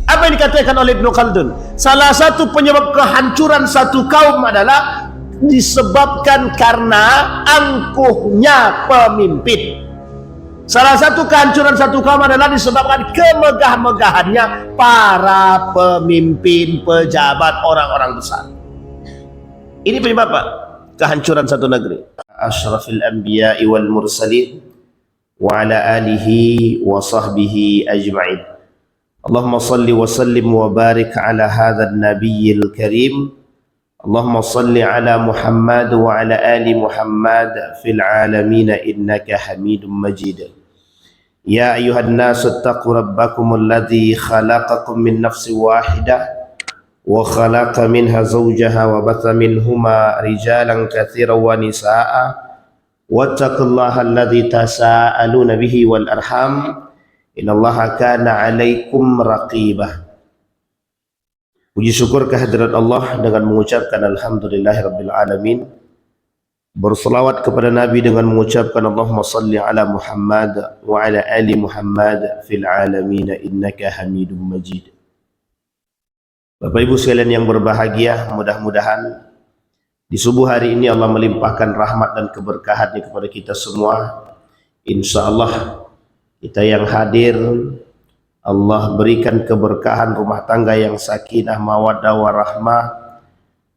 Apa yang dikatakan oleh Ibnu Khaldun? Salah satu penyebab kehancuran satu kaum adalah disebabkan karena angkuhnya pemimpin. Salah satu kehancuran satu kaum adalah disebabkan kemegah-megahannya para pemimpin, pejabat, orang-orang besar. Ini penyebab apa? Kehancuran satu negeri. Asyrafil anbiya'i wal mursalin wa ala alihi wa sahbihi ajma'in. Allahumma salli wa sallim wa barik ala hadzal nabiyyil karim. Allahumma salli ala Muhammad wa ala ali Muhammad fil alamin innaka Hamidum Majid. Ya ayuhan nas ittaqu rabbakum alladhi khalaqakum min nafsin wahidah wa khalaqa minha zawjaha wa batha minhuma rijalan katsiran wa nisaa'a wattaqullaha alladhi tasaaluna bihi wal arham innallaha kana 'alaikum raqibah. Puji syukur kehadirat Allah dengan mengucapkan alhamdulillahirabbil alamin. Berselawat kepada Nabi dengan mengucapkan Allahumma salli ala Muhammad wa ala ali Muhammad fil alamin innaka Hamidum Majid. Bapak Ibu sekalian yang berbahagia, mudah-mudahan di subuh hari ini Allah melimpahkan rahmat dan keberkahan kepada kita semua. Insyaallah kita yang hadir Allah berikan keberkahan rumah tangga yang sakinah mawaddah warahmah,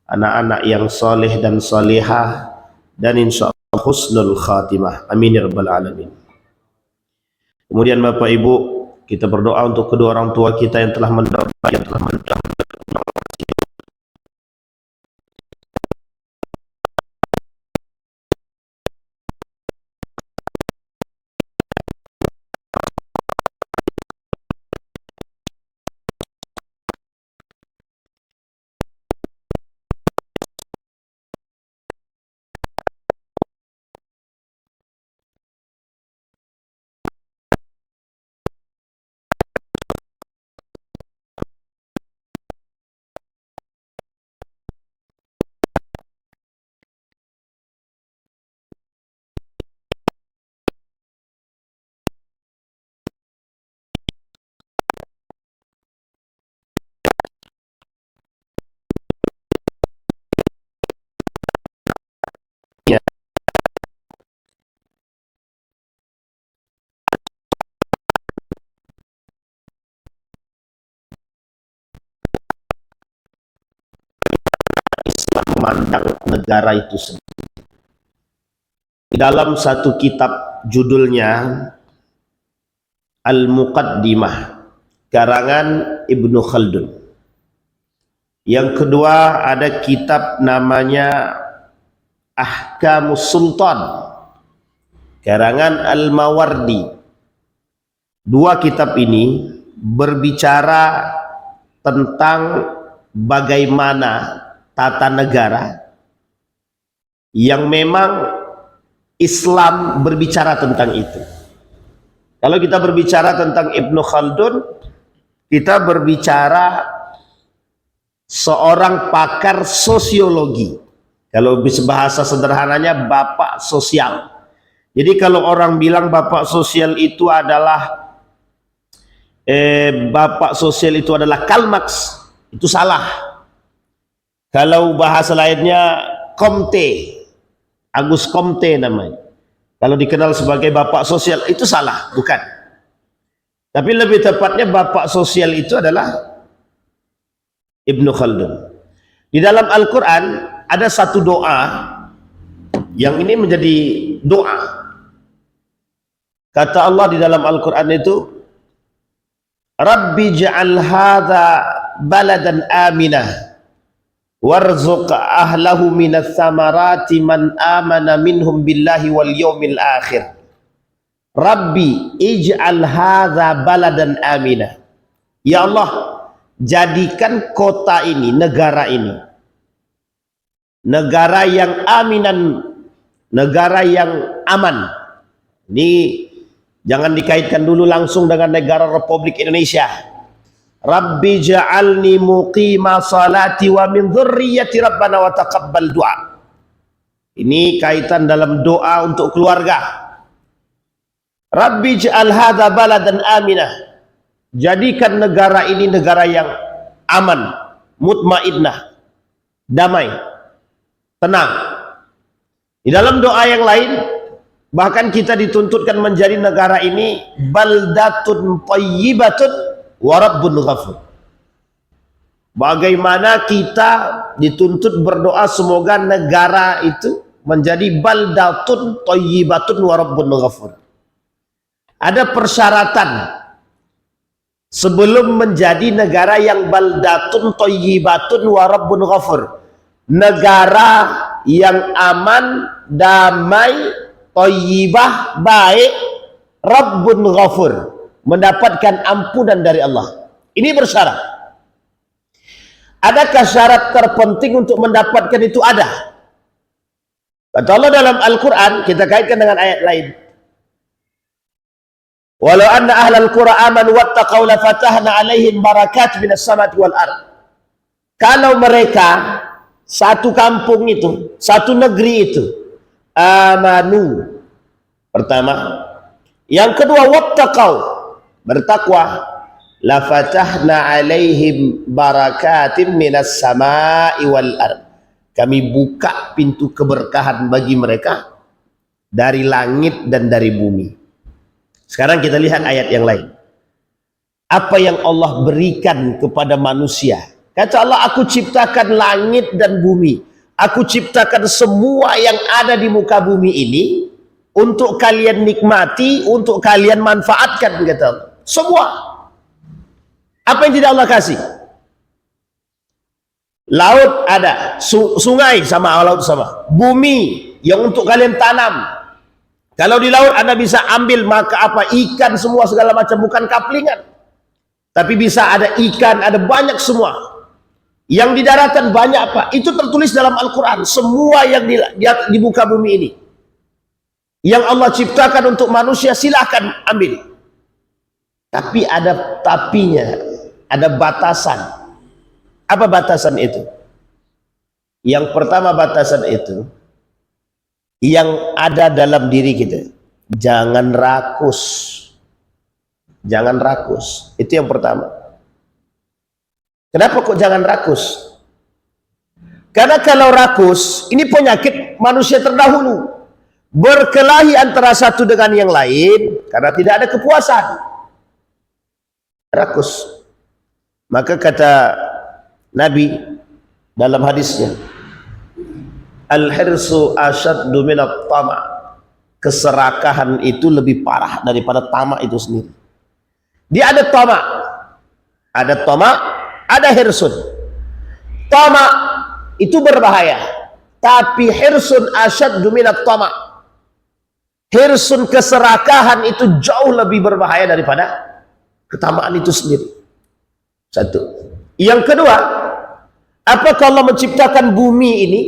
anak-anak yang soleh dan solehah, dan insyaallah husnul khatimah. Amin ya rabbal alamin. Kemudian Bapak Ibu, kita berdoa untuk kedua orang tua kita yang telah meninggal, Islam memandang negara itu sendiri. Di dalam satu kitab judulnya Al-Muqaddimah karangan Ibnu Khaldun. Yang kedua ada kitab namanya Ahkamus Sultan karangan Al-Mawardi. Dua kitab ini berbicara tentang bagaimana tata negara yang memang Islam berbicara tentang itu. Kalau kita berbicara tentang Ibnu Khaldun, kita berbicara seorang pakar sosiologi. Kalau bahasa sederhananya bapak sosial. Jadi kalau orang bilang bapak sosial itu adalah Karl Marx, itu salah. Kalau bahasa lainnya Comte, Agus Comte namanya. Kalau dikenal sebagai bapak sosial itu salah, bukan. Tapi lebih tepatnya bapak sosial itu adalah Ibnu Khaldun. Di dalam Al-Quran ada satu doa yang ini menjadi doa. Kata Allah di dalam Al-Quran itu, Rabbi ja'al hadha baladan aminah warzuq ahlahu minas samarati man amana minhum billahi wal yawmil akhir. Rabbi ij'al hadza baladan aminah. Ya Allah, jadikan kota ini, negara ini, negara yang aminan, negara yang aman. Ini jangan dikaitkan dulu langsung dengan negara Republik Indonesia. Rabbi ja'alni muqima salati wa min dzurriyyati rabbana wa taqabbal du'a. Ini kaitan dalam doa untuk keluarga. Rabbi ja'al hadza baladan aminah. Jadikan negara ini negara yang aman, mutmainnah, damai, tenang. Di dalam doa yang lain, bahkan kita dituntutkan menjadi negara ini baldatun thayyibatun wa rabbun ghafur. Bagaimana kita dituntut berdoa semoga negara itu menjadi baldatun thayyibatun wa rabbun ghafur. Ada persyaratan sebelum menjadi negara yang baldatun thayyibatun wa rabbun ghafur. Negara yang aman, damai, thayyibah, baik, rabbun ghafur, mendapatkan ampunan dari Allah. Ini bersyarat. Adakah syarat terpenting untuk mendapatkan itu? Ada. Kata Allah dalam Al-Quran, kita kaitkan dengan ayat lain. Walau anna ahlal qura amanu wattaqaw la fatahna alaihim barakat minas samawati wal ard. Kalau mereka satu kampung itu, satu negeri itu, amanu, pertama. Yang kedua, wattaqaw, bertakwa, la fatahna alaihim barakatim minas samai wal ard. Kami buka pintu keberkahan bagi mereka dari langit dan dari bumi. Sekarang kita lihat ayat yang lain. Apa yang Allah berikan kepada manusia? Kata Allah, aku ciptakan langit dan bumi. Aku ciptakan semua yang ada di muka bumi ini untuk kalian nikmati, untuk kalian manfaatkan, kata Allah. Semua. Apa yang tidak Allah kasih? Laut ada, sungai sama, laut sama. Bumi yang untuk kalian tanam. Kalau di laut Anda bisa ambil maka apa? Ikan semua segala macam, bukan kaplingan. Tapi bisa ada ikan, ada banyak semua. Yang di daratan banyak apa? Itu tertulis dalam Al-Quran. Semua yang di muka bumi ini yang Allah ciptakan untuk manusia, silahkan ambil. Tapi ada tapinya, ada batasan. Apa batasan itu? Yang pertama batasan itu, yang ada dalam diri kita. Jangan rakus. Jangan rakus. Itu yang pertama. Kenapa kok jangan rakus? Karena kalau rakus, ini penyakit manusia terdahulu. Berkelahi antara satu dengan yang lain karena tidak ada kepuasan. Rakus. Maka kata Nabi dalam hadisnya, al-hirsu asyaddu minat tama. Keserakahan itu lebih parah daripada tamak itu sendiri. Dia ada tamak. Ada tamak, ada hirsun. Tamak itu berbahaya, tapi hirsun asyaddu minat tamak. Hirsun, keserakahan itu jauh lebih berbahaya daripada ketamaan itu sendiri. Satu. Yang kedua, apakah Allah menciptakan bumi ini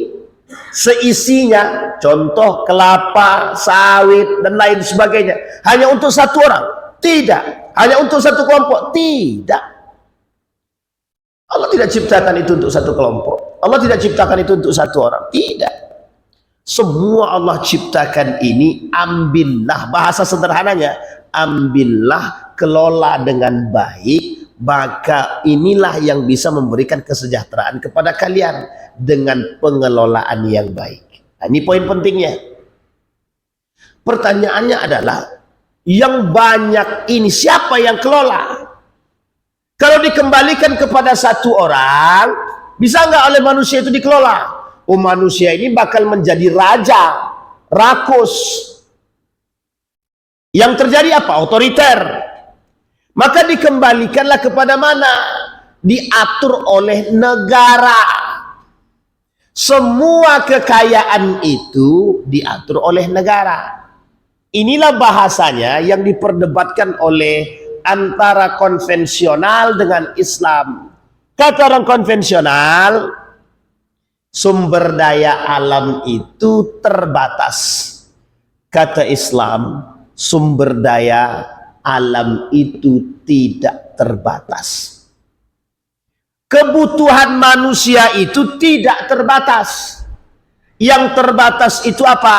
seisinya, contoh kelapa, sawit dan lain sebagainya, hanya untuk satu orang? Tidak. Hanya untuk satu kelompok? Tidak. Allah tidak ciptakan itu untuk satu kelompok. Allah tidak ciptakan itu untuk satu orang. Tidak. Semua Allah ciptakan ini, ambillah, bahasa sederhananya, ambillah, kelola dengan baik, maka inilah yang bisa memberikan kesejahteraan kepada kalian dengan pengelolaan yang baik. Nah, ini poin pentingnya. Pertanyaannya adalah, yang banyak ini siapa yang kelola? Kalau dikembalikan kepada satu orang, bisa nggak oleh manusia itu dikelola? Oh, manusia ini bakal menjadi raja, rakus. Yang terjadi apa? Otoriter. Maka dikembalikanlah kepada mana? Diatur oleh negara. Semua kekayaan itu diatur oleh negara. Inilah bahasanya yang diperdebatkan oleh antara konvensional dengan Islam. Kata orang konvensional, sumber daya alam itu terbatas. Kata Islam, sumber daya alam itu tidak terbatas. Kebutuhan manusia itu tidak terbatas. Yang terbatas itu apa?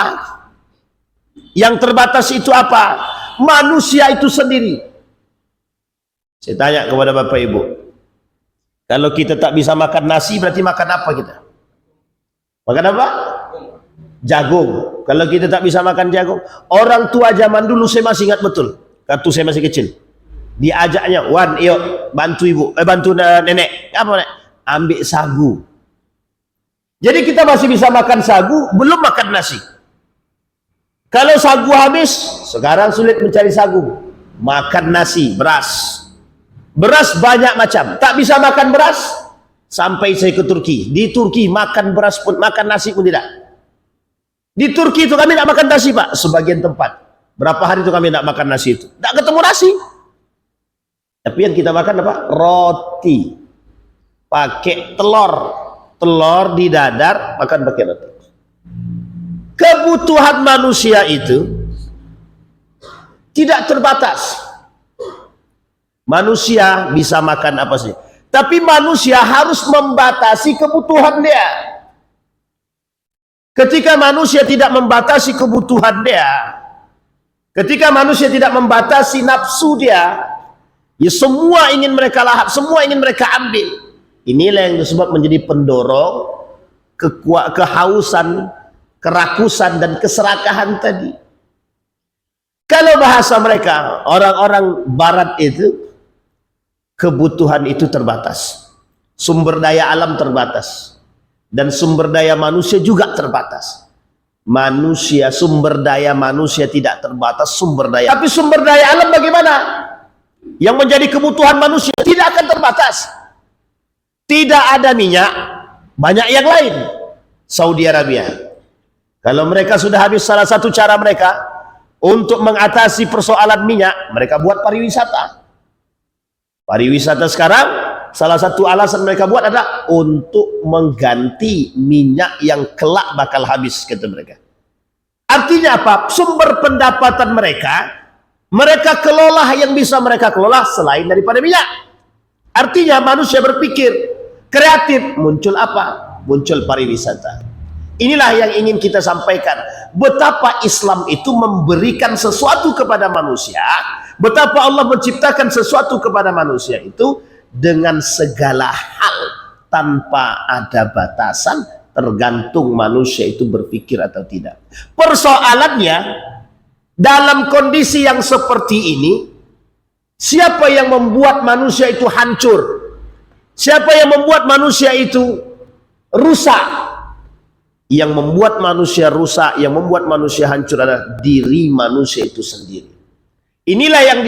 Yang terbatas itu apa? Manusia itu sendiri. Saya tanya kepada Bapak Ibu, kalau kita tak bisa makan nasi, berarti makan apa kita? Makan apa? Jagung. Kalau kita tak bisa makan jagung, orang tua zaman dulu saya masih ingat betul. Waktu saya masih kecil, diajaknya, Wan, yuk bantu ibu, bantu nenek, apa nek? Ambil sagu. Jadi kita masih bisa makan sagu, belum makan nasi. Kalau sagu habis, sekarang sulit mencari sagu. Makan nasi, beras. Beras banyak macam. Tak bisa makan beras, sampai saya ke Turki. Di Turki makan beras pun, makan nasi pun tidak. Di Turki itu kami tak makan nasi, Pak. Sebagian tempat. Berapa hari itu kami tak makan nasi itu. Tak ketemu nasi. Tapi yang kita makan apa? Roti. Pakai telur. Telur di dadar, makan pakai roti. Kebutuhan manusia itu tidak terbatas. Manusia bisa makan apa sih? Tapi manusia harus membatasi kebutuhan dia. Ketika manusia tidak membatasi kebutuhan dia, ketika manusia tidak membatasi nafsu dia, ya semua ingin mereka lahap, semua ingin mereka ambil. Inilah yang disebut menjadi pendorong kehausan, kerakusan dan keserakahan tadi. Kalau bahasa mereka, orang-orang barat itu, kebutuhan itu terbatas. Sumber daya alam terbatas. Dan sumber daya manusia juga terbatas. Manusia, sumber daya manusia tidak terbatas, sumber daya. Tapi sumber daya alam bagaimana? Yang menjadi kebutuhan manusia tidak akan terbatas. Tidak ada minyak, banyak yang lain. Saudi Arabia, kalau mereka sudah habis salah satu cara mereka untuk mengatasi persoalan minyak, mereka buat pariwisata. Pariwisata sekarang, salah satu alasan mereka buat adalah untuk mengganti minyak yang kelak bakal habis, kata mereka. Artinya apa? Sumber pendapatan mereka kelola yang bisa mereka kelola selain daripada minyak. Artinya manusia berpikir kreatif, muncul apa? Muncul pariwisata. Inilah yang ingin kita sampaikan. Betapa Islam itu memberikan sesuatu kepada manusia, betapa Allah menciptakan sesuatu kepada manusia itu dengan segala hal tanpa ada batasan, tergantung manusia itu berpikir atau tidak. Persoalannya, dalam kondisi yang seperti ini, siapa yang membuat manusia itu hancur? Siapa yang membuat manusia itu rusak? Yang membuat manusia rusak, yang membuat manusia hancur adalah diri manusia itu sendiri. Inilah yang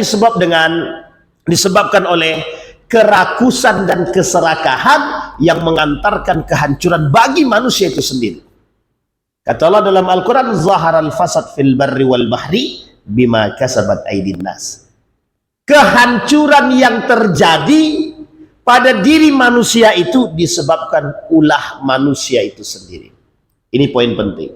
disebabkan oleh kerakusan dan keserakahan yang mengantarkan kehancuran bagi manusia itu sendiri. Kata Allah dalam Al-Quran, Zaharal fasad fil barri wal bahri bima kasabat aydin nas. Kehancuran yang terjadi pada diri manusia itu disebabkan ulah manusia itu sendiri. Ini poin penting.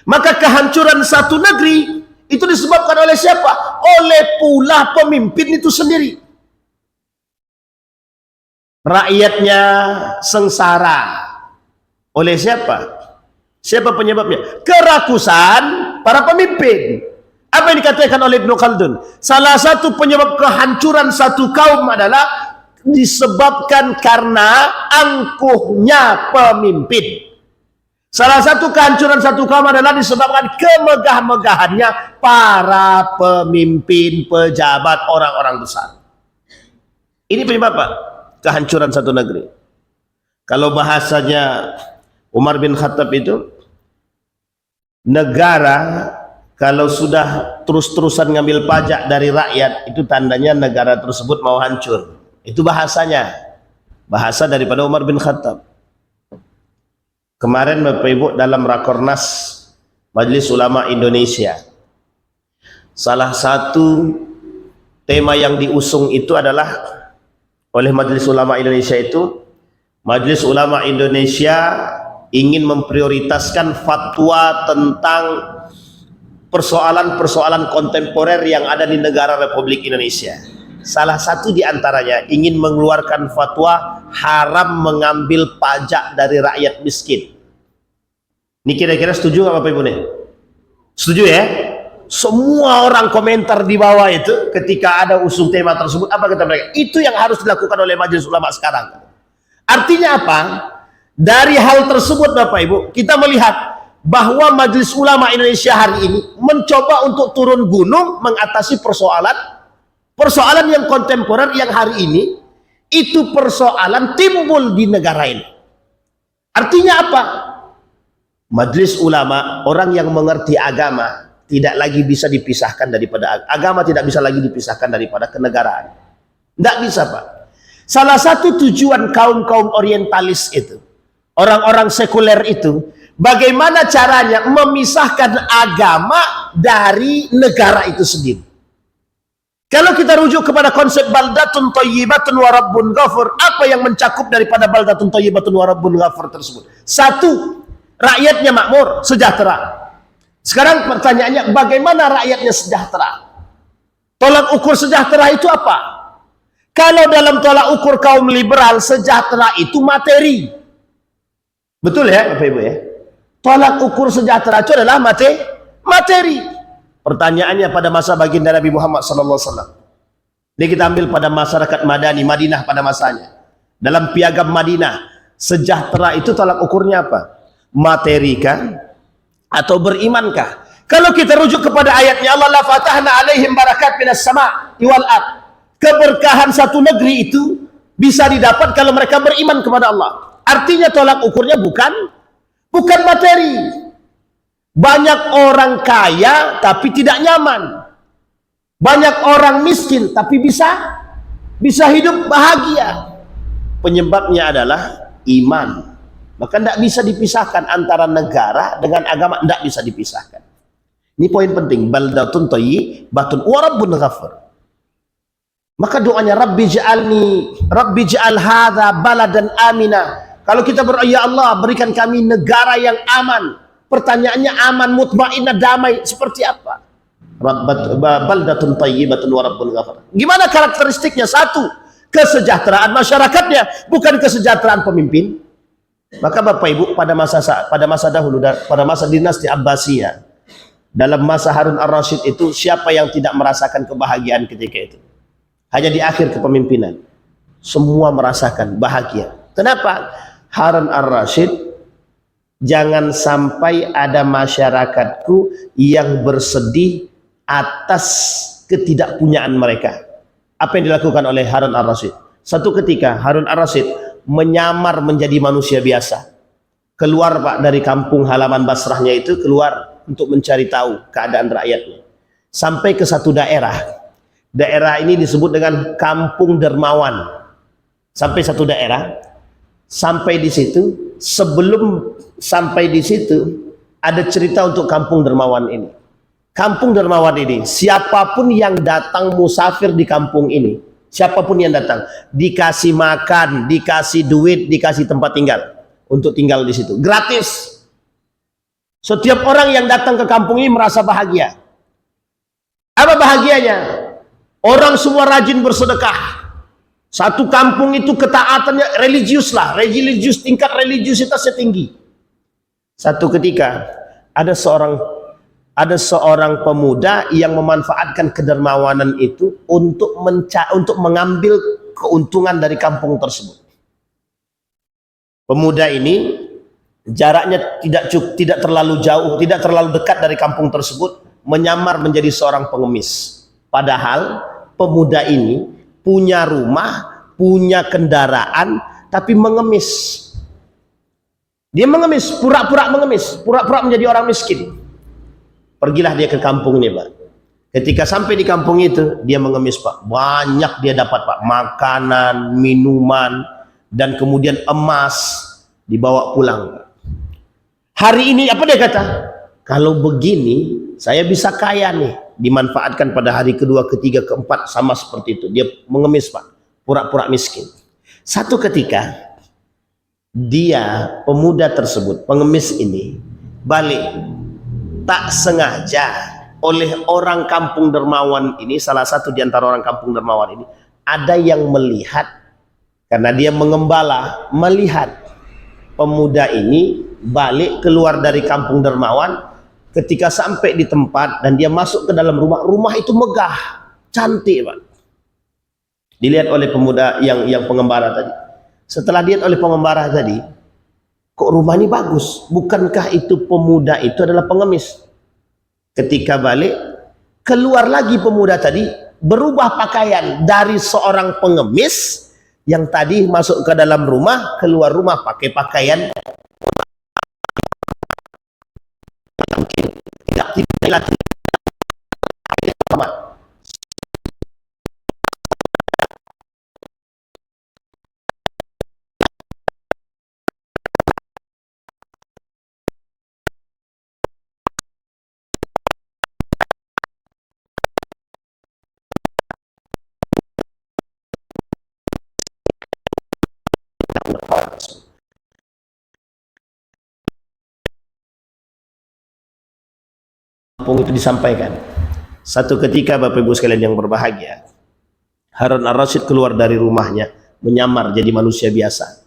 Maka kehancuran satu negeri itu disebabkan oleh siapa? Oleh pula pemimpin itu sendiri. Rakyatnya sengsara. Oleh siapa? Siapa penyebabnya? Kerakusan para pemimpin. Apa yang dikatakan oleh Ibnu Khaldun? Salah satu penyebab kehancuran satu kaum adalah disebabkan karena angkuhnya pemimpin. Salah satu kehancuran satu kaum adalah disebabkan kemegah-megahannya para pemimpin, pejabat, orang-orang besar. Ini penyebab apa? Kehancuran satu negeri. Kalau bahasanya Umar bin Khattab itu, negara kalau sudah terus-terusan ngambil pajak dari rakyat, itu tandanya negara tersebut mau hancur. Itu bahasanya, bahasa daripada Umar bin Khattab. Kemarin Bapak Ibu dalam Rakornas Majelis Ulama Indonesia, salah satu tema yang diusung itu adalah oleh Majelis Ulama Indonesia itu, Majelis Ulama Indonesia ingin memprioritaskan fatwa tentang persoalan-persoalan kontemporer yang ada di negara Republik Indonesia. Salah satu di antaranya ingin mengeluarkan fatwa haram mengambil pajak dari rakyat miskin. Ini kira-kira setuju nggak Bapak Ibu nih? Setuju ya? semua orang komentar di bawah itu ketika ada usung tema tersebut. Apa kata mereka? Itu yang harus dilakukan oleh majelis ulama sekarang. Artinya apa? Dari hal tersebut Bapak Ibu, kita melihat bahwa majelis ulama Indonesia hari ini mencoba untuk turun gunung mengatasi persoalan yang kontemporer yang hari ini itu persoalan timbul di negara ini. Artinya apa? Majelis ulama, orang yang mengerti agama tidak lagi bisa dipisahkan daripada agama, tidak bisa lagi dipisahkan daripada kenegaraan. Tidak bisa, Pak. Salah satu tujuan kaum-kaum orientalis itu, orang-orang sekuler itu, bagaimana caranya memisahkan agama dari negara itu sendiri. Kalau kita rujuk kepada konsep baldatun thayyibatun wa rabbun ghafur, apa yang mencakup daripada baldatun thayyibatun wa rabbun ghafur tersebut? Satu, rakyatnya makmur, sejahtera. Sekarang pertanyaannya, bagaimana rakyatnya sejahtera? Tolak ukur sejahtera itu apa? Kalau dalam tolak ukur kaum liberal, sejahtera itu materi. Betul ya Bapak Ibu ya? Tolak ukur sejahtera itu adalah materi. Pertanyaannya pada masa baginda Nabi Muhammad SAW. Ini kita ambil pada masyarakat Madani, Madinah pada masanya. Dalam piagam Madinah, sejahtera itu tolak ukurnya apa? Materi kah? Atau berimankah? Kalau kita rujuk kepada ayatnya Allah, la fatahna alaihim barakat minas sama' wal ard. Keberkahan satu negeri itu bisa didapat kalau mereka beriman kepada Allah. Artinya tolak ukurnya bukan materi. Banyak orang kaya tapi tidak nyaman. Banyak orang miskin tapi bisa hidup bahagia. Penyebabnya adalah iman. Maka tidak bisa dipisahkan antara negara dengan agama, tidak bisa dipisahkan. Ini poin penting. Baldatun thayyibatun wa rabbun ghafur. Maka doanya Rabbi ja'al hadza baladan amina. Kalau kita berdoa, ya Allah, berikan kami negara yang aman. Pertanyaannya aman, mutmainnah, damai, seperti apa? Baldatun thayyibatun wa rabbun ghafur. Gimana karakteristiknya? Satu, kesejahteraan masyarakatnya, bukan kesejahteraan pemimpin. Maka Bapak Ibu, pada masa dahulu, pada masa dinasti Abbasiyah, dalam masa Harun ar-Rasyid itu, siapa yang tidak merasakan kebahagiaan ketika itu? Hanya di akhir kepemimpinan semua merasakan bahagia. Kenapa? Harun ar-Rasyid, jangan sampai ada masyarakatku yang bersedih atas ketidakpunyaan mereka. Apa yang dilakukan oleh Harun ar-Rasyid? Satu ketika Harun ar-Rasyid menyamar menjadi manusia biasa, keluar Pak dari kampung halaman Basrahnya itu, keluar untuk mencari tahu keadaan rakyatnya. Sampai ke satu daerah ini disebut dengan Kampung Dermawan. Sampai satu daerah, sampai di situ, sebelum sampai di situ ada cerita untuk Kampung Dermawan ini. Kampung Dermawan ini, siapapun yang datang musafir di kampung ini, siapapun yang datang, dikasih makan, dikasih duit, dikasih tempat tinggal untuk tinggal di situ, gratis. Setiap orang yang datang ke kampung ini merasa bahagia. Apa bahagianya? Orang semua rajin bersedekah. Satu kampung itu ketaatannya religius lah, tingkat religiusitasnya tinggi. Satu ketika ada seorang pemuda yang memanfaatkan kedermawanan itu untuk mengambil keuntungan dari kampung tersebut. Pemuda ini jaraknya tidak terlalu jauh, tidak terlalu dekat dari kampung tersebut, menyamar menjadi seorang pengemis. Padahal pemuda ini punya rumah, punya kendaraan, tapi mengemis. Dia mengemis, pura-pura mengemis, pura-pura menjadi orang miskin. Pergilah dia ke kampung ini, Pak. Ketika sampai di kampung itu, dia mengemis, Pak. Banyak dia dapat, Pak. Makanan, minuman, dan kemudian emas dibawa pulang, Pak. Hari ini apa dia kata? Kalau begini, saya bisa kaya nih. Dimanfaatkan pada hari kedua, ketiga, keempat, sama seperti itu. Dia mengemis, Pak. Pura-pura miskin. Satu ketika, dia, pemuda tersebut, pengemis ini, balik. Tak sengaja oleh orang kampung Dermawan ini, salah satu di antara orang kampung Dermawan ini, ada yang melihat, karena dia mengembala, melihat pemuda ini balik keluar dari kampung Dermawan, Ketika sampai di tempat dan dia masuk ke dalam rumah, rumah itu megah, cantik Pak. Dilihat oleh pemuda yang pengembara tadi. Setelah dilihat oleh pengembara tadi, kok rumah ini bagus? Bukankah itu pemuda itu adalah pengemis? Ketika balik, keluar lagi pemuda tadi, berubah pakaian dari seorang pengemis yang tadi masuk ke dalam rumah, keluar rumah pakai pakaian tidak itu disampaikan. Satu ketika Bapak Ibu sekalian yang berbahagia, Harun Ar-Rasyid keluar dari rumahnya, menyamar jadi manusia biasa.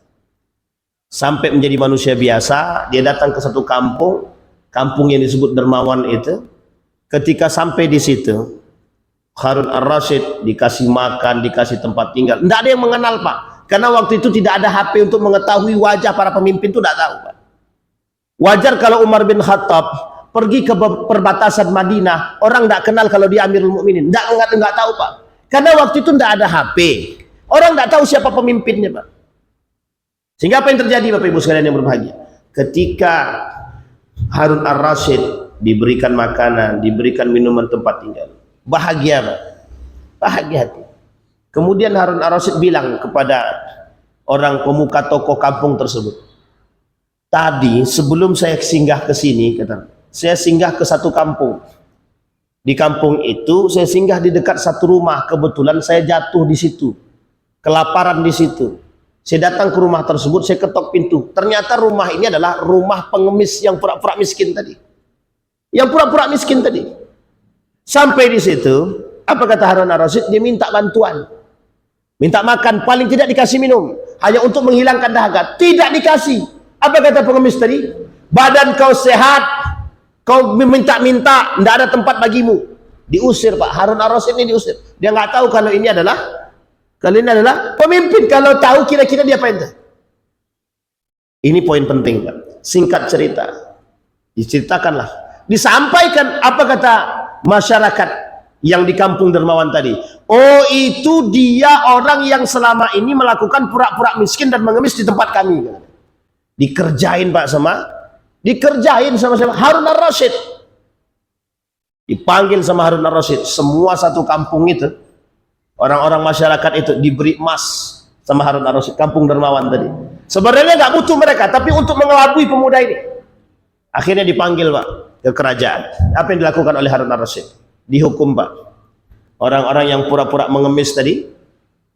Sampai menjadi manusia biasa, dia datang ke satu kampung yang disebut Dermawan itu. Ketika sampai di situ, Harun Ar-Rasyid dikasih makan, dikasih tempat tinggal. Tidak ada yang mengenal Pak, karena waktu itu tidak ada HP untuk mengetahui wajah para pemimpin, itu tidak tahu Pak. Wajar kalau Umar bin Khattab pergi ke perbatasan Madinah, orang tidak kenal kalau dia Amirul Mukminin, tidak tahu Pak, karena waktu itu tidak ada HP, orang tidak tahu siapa pemimpinnya Pak. Sehingga apa yang terjadi Bapak Ibu sekalian yang berbahagia, ketika Harun Ar-Rasyid diberikan makanan, diberikan minuman, tempat tinggal, bahagia Pak, bahagia hati. Kemudian Harun Ar-Rasyid bilang kepada orang pemuka tokoh kampung tersebut, tadi sebelum saya singgah ke sini, kata, saya singgah ke satu kampung. Di kampung itu saya singgah di dekat satu rumah. Kebetulan saya jatuh di situ, kelaparan di situ. Saya datang ke rumah tersebut, saya ketok pintu. Ternyata rumah ini adalah rumah pengemis yang pura-pura miskin tadi. Yang pura-pura miskin tadi. Sampai di situ, apa kata Harun Ar-Rasyid? Dia minta bantuan, minta makan, paling tidak dikasih minum, hanya untuk menghilangkan dahaga. Tidak dikasih. Apa kata pengemis tadi? Badan kau sehat, kau minta-minta, tidak ada tempat bagimu. Diusir Pak, Harun Ar-Rasyid ini diusir. Dia nggak tahu kalau ini adalah pemimpin. Kalau tahu kira-kira dia apa itu? Ini poin penting Pak. Singkat cerita, diceritakanlah, disampaikan apa kata masyarakat yang di kampung Dermawan tadi. Oh, itu dia orang yang selama ini melakukan pura-pura miskin dan mengemis di tempat kami. Dikerjain Pak dikerjain sama Harun Ar-Rasyid. Dipanggil sama Harun Ar-Rasyid, semua satu kampung itu, orang-orang masyarakat itu diberi emas sama Harun Ar-Rasyid, kampung Dermawan tadi. Sebenarnya nggak butuh mereka, tapi untuk mengelabui pemuda ini. Akhirnya dipanggil Pak ke kerajaan. Apa yang dilakukan oleh Harun Ar-Rasyid? Dihukum Pak. Orang-orang yang pura-pura mengemis tadi,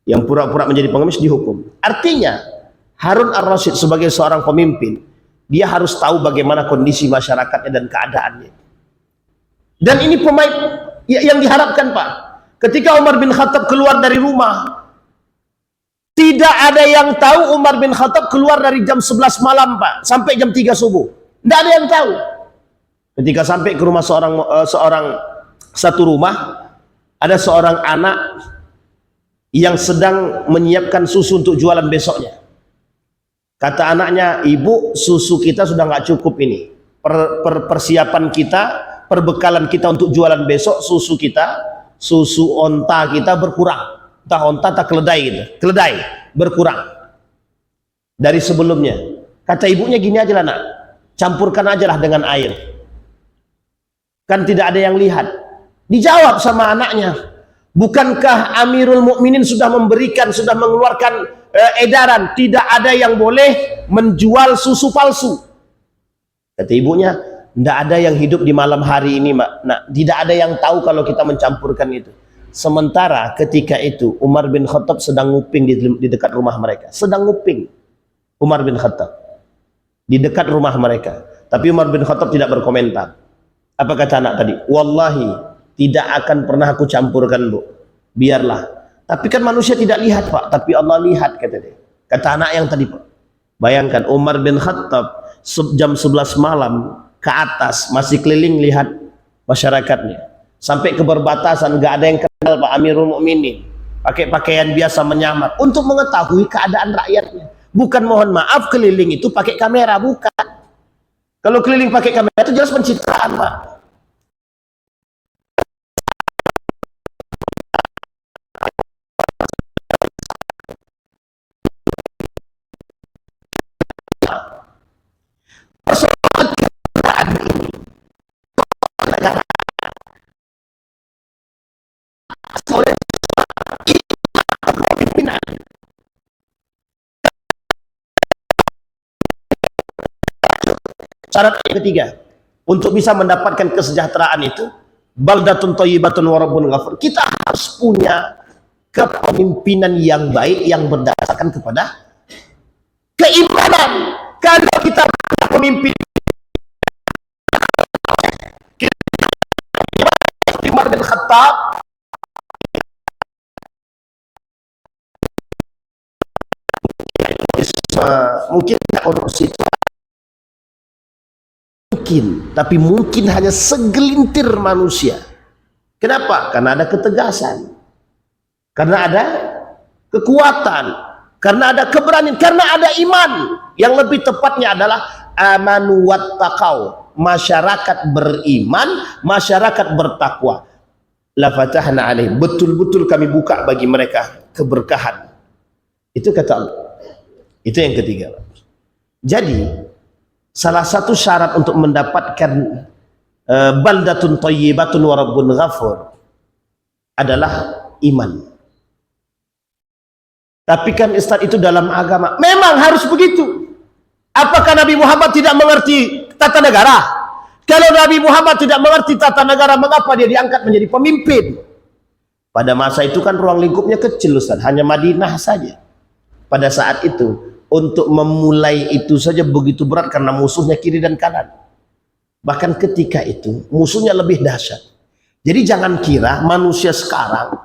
yang pura-pura menjadi pengemis, dihukum. Artinya Harun Ar-Rasyid sebagai seorang pemimpin, dia harus tahu bagaimana kondisi masyarakatnya dan keadaannya. Dan ini pemain yang diharapkan Pak. Ketika Umar bin Khattab keluar dari rumah, tidak ada yang tahu Umar bin Khattab keluar dari jam 11 malam Pak, sampai jam 3 subuh. Tidak ada yang tahu. Ketika sampai ke rumah satu rumah, ada seorang anak yang sedang menyiapkan susu untuk jualan besoknya. Kata anaknya, ibu, susu kita sudah nggak cukup ini. Persiapan kita, perbekalan kita untuk jualan besok, susu onta kita berkurang. Entah onta, entah keledai gitu. Keledai berkurang dari sebelumnya. Kata ibunya, gini aja lah nak, campurkan aja lah dengan air. Kan tidak ada yang lihat. Dijawab sama anaknya, bukankah Amirul Mukminin sudah mengeluarkan edaran, tidak ada yang boleh menjual susu palsu. Kata ibunya, tidak ada yang hidup di malam hari ini Mbak. Nah, tidak ada yang tahu kalau kita mencampurkan itu. Sementara ketika itu Umar bin Khattab sedang nguping di dekat rumah mereka. Sedang nguping Umar bin Khattab di dekat rumah mereka. Tapi Umar bin Khattab tidak berkomentar. Apa kata anak tadi? Wallahi, tidak akan pernah aku campurkan Bu. Biarlah. Tapi kan manusia tidak lihat Pak, tapi Allah lihat, kata dia. Kata anak yang tadi Pak. Bayangkan Umar bin Khattab jam 11 malam ke atas, masih keliling lihat masyarakatnya. Sampai ke perbatasan, nggak ada yang kenal Pak Amirul Mukminin, pakai pakaian biasa menyamar untuk mengetahui keadaan rakyatnya. Bukan, mohon maaf, keliling itu pakai kamera, bukan. Kalau keliling pakai kamera itu jelas pencitraan, Pak. Persoalan ini negara kepemimpinan. Syarat yang ketiga, untuk bisa mendapatkan kesejahteraan itu, baldatun thayyibatun wa rabbun ghafur, kita harus punya kepemimpinan yang baik yang berdasarkan kepada keimanan. Kalau kita punya pemimpin Umar bin Khattab, mungkin korupsi mungkin, tapi mungkin hanya segelintir manusia. Kenapa? Karena ada ketegasan, karena ada kekuatan, karena ada keberanian, karena ada iman. Yang lebih tepatnya adalah amanu wattaqau, masyarakat beriman, masyarakat bertakwa. La fatahna alaihim, betul-betul kami buka bagi mereka keberkahan. Itu kata Allah. Itu yang ketiga. Jadi salah satu syarat untuk mendapatkan baldatun thayyibatun wa rabbun ghafur adalah iman. Tapi kan Ustaz, itu dalam agama memang harus begitu. Apakah Nabi Muhammad tidak mengerti tata negara? Kalau Nabi Muhammad tidak mengerti tata negara, mengapa dia diangkat menjadi pemimpin? Pada masa itu kan ruang lingkupnya kecil, Ustaz, hanya Madinah saja. Pada saat itu untuk memulai itu saja begitu berat karena musuhnya kiri dan kanan. Bahkan ketika itu musuhnya lebih dahsyat. Jadi jangan kira manusia sekarang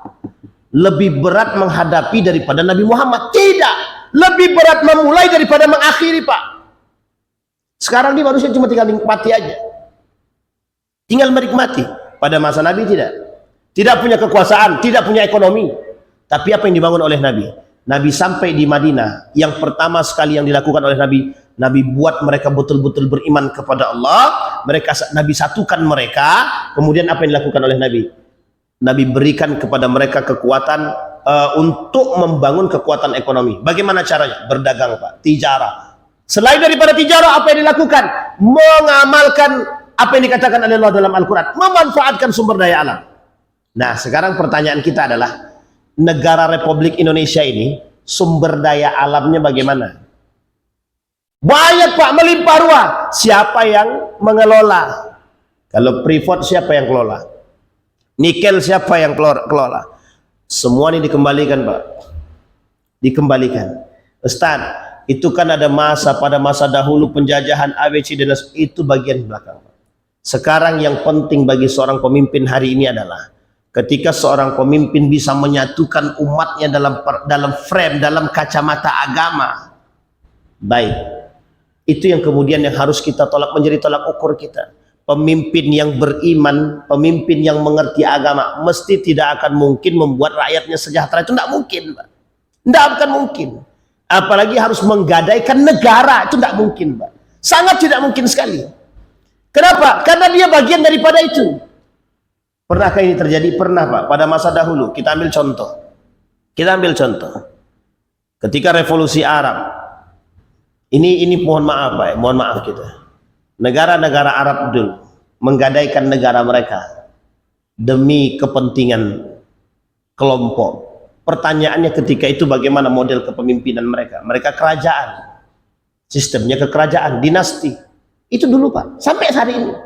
lebih berat menghadapi daripada Nabi Muhammad. Tidak, lebih berat memulai daripada mengakhiri, Pak. Sekarang ini manusia cuma tinggal menikmati aja, tinggal menikmati. Pada masa Nabi tidak punya kekuasaan, tidak punya ekonomi. Tapi apa yang dibangun oleh Nabi? Nabi sampai di Madinah, yang pertama sekali yang dilakukan oleh Nabi, Nabi buat mereka betul-betul beriman kepada Allah. Nabi satukan mereka. Kemudian apa yang dilakukan oleh Nabi? Nabi berikan kepada mereka kekuatan untuk membangun kekuatan ekonomi. Bagaimana caranya? Berdagang, Pak, tijarah. Selain daripada tijarah, apa yang dilakukan? Mengamalkan apa yang dikatakan oleh Allah dalam Al-Quran, memanfaatkan sumber daya alam. Nah, sekarang pertanyaan kita adalah, negara Republik Indonesia ini sumber daya alamnya bagaimana? Banyak, Pak, melimpah ruah. Siapa yang mengelola? Kalau Freeport, siapa yang kelola? Nikel, siapa yang kelola? Semua ini dikembalikan, Pak. Dikembalikan. Ustaz, itu kan ada pada masa dahulu penjajahan ABC dan itu bagian belakang. Sekarang yang penting bagi seorang pemimpin hari ini adalah ketika seorang pemimpin bisa menyatukan umatnya dalam frame, dalam kacamata agama. Baik. Itu yang kemudian yang harus kita tolak, menjadi tolak ukur kita. Pemimpin yang beriman, pemimpin yang mengerti agama, mesti tidak akan mungkin membuat rakyatnya sejahtera. Itu tidak mungkin, Pak. Tidak akan mungkin. Apalagi harus menggadaikan negara, itu tidak mungkin, Pak. Sangat tidak mungkin sekali. Kenapa? Karena dia bagian daripada itu. Pernahkah ini terjadi? Pernah, Pak. Pada masa dahulu, kita ambil contoh. Ketika revolusi Arab, ini mohon maaf, Pak, mohon maaf kita. Negara-negara Arab dulu menggadaikan negara mereka demi kepentingan kelompok. Pertanyaannya ketika itu bagaimana model kepemimpinan mereka? Mereka kerajaan, sistemnya kekerajaan, dinasti. Itu dulu, Pak, sampai hari ini.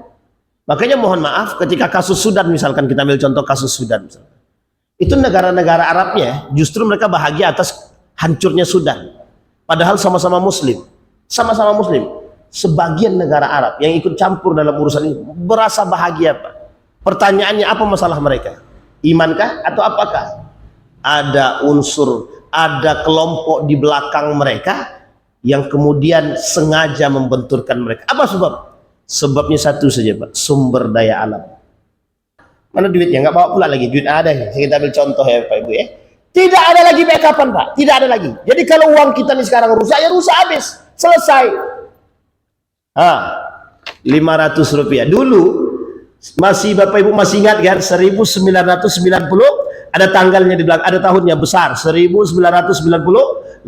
Makanya mohon maaf ketika kasus Sudan, misalkan kita ambil contoh kasus Sudan, misalkan. Itu negara-negara Arabnya justru mereka bahagia atas hancurnya Sudan. Padahal sama-sama Muslim. Sama-sama Muslim. Sebagian negara Arab yang ikut campur dalam urusan ini berasa bahagia, Pak. Pertanyaannya, apa masalah mereka? Imankah atau apakah? Ada unsur, ada kelompok di belakang mereka yang kemudian sengaja membenturkan mereka. Apa sebab? Sebabnya satu saja Pak, sumber daya alam. Mana duitnya? Nggak bawa pula lagi, duit ada ya. Kita ambil contoh ya Pak Ibu ya. Tidak ada lagi backupan Pak, tidak ada lagi. Jadi kalau uang kita nih sekarang rusak, ya rusak habis, selesai. 500 rupiah. Dulu masih Bapak Ibu masih ingat kan 1990 ada tanggalnya di belakang, ada tahunnya besar 1995.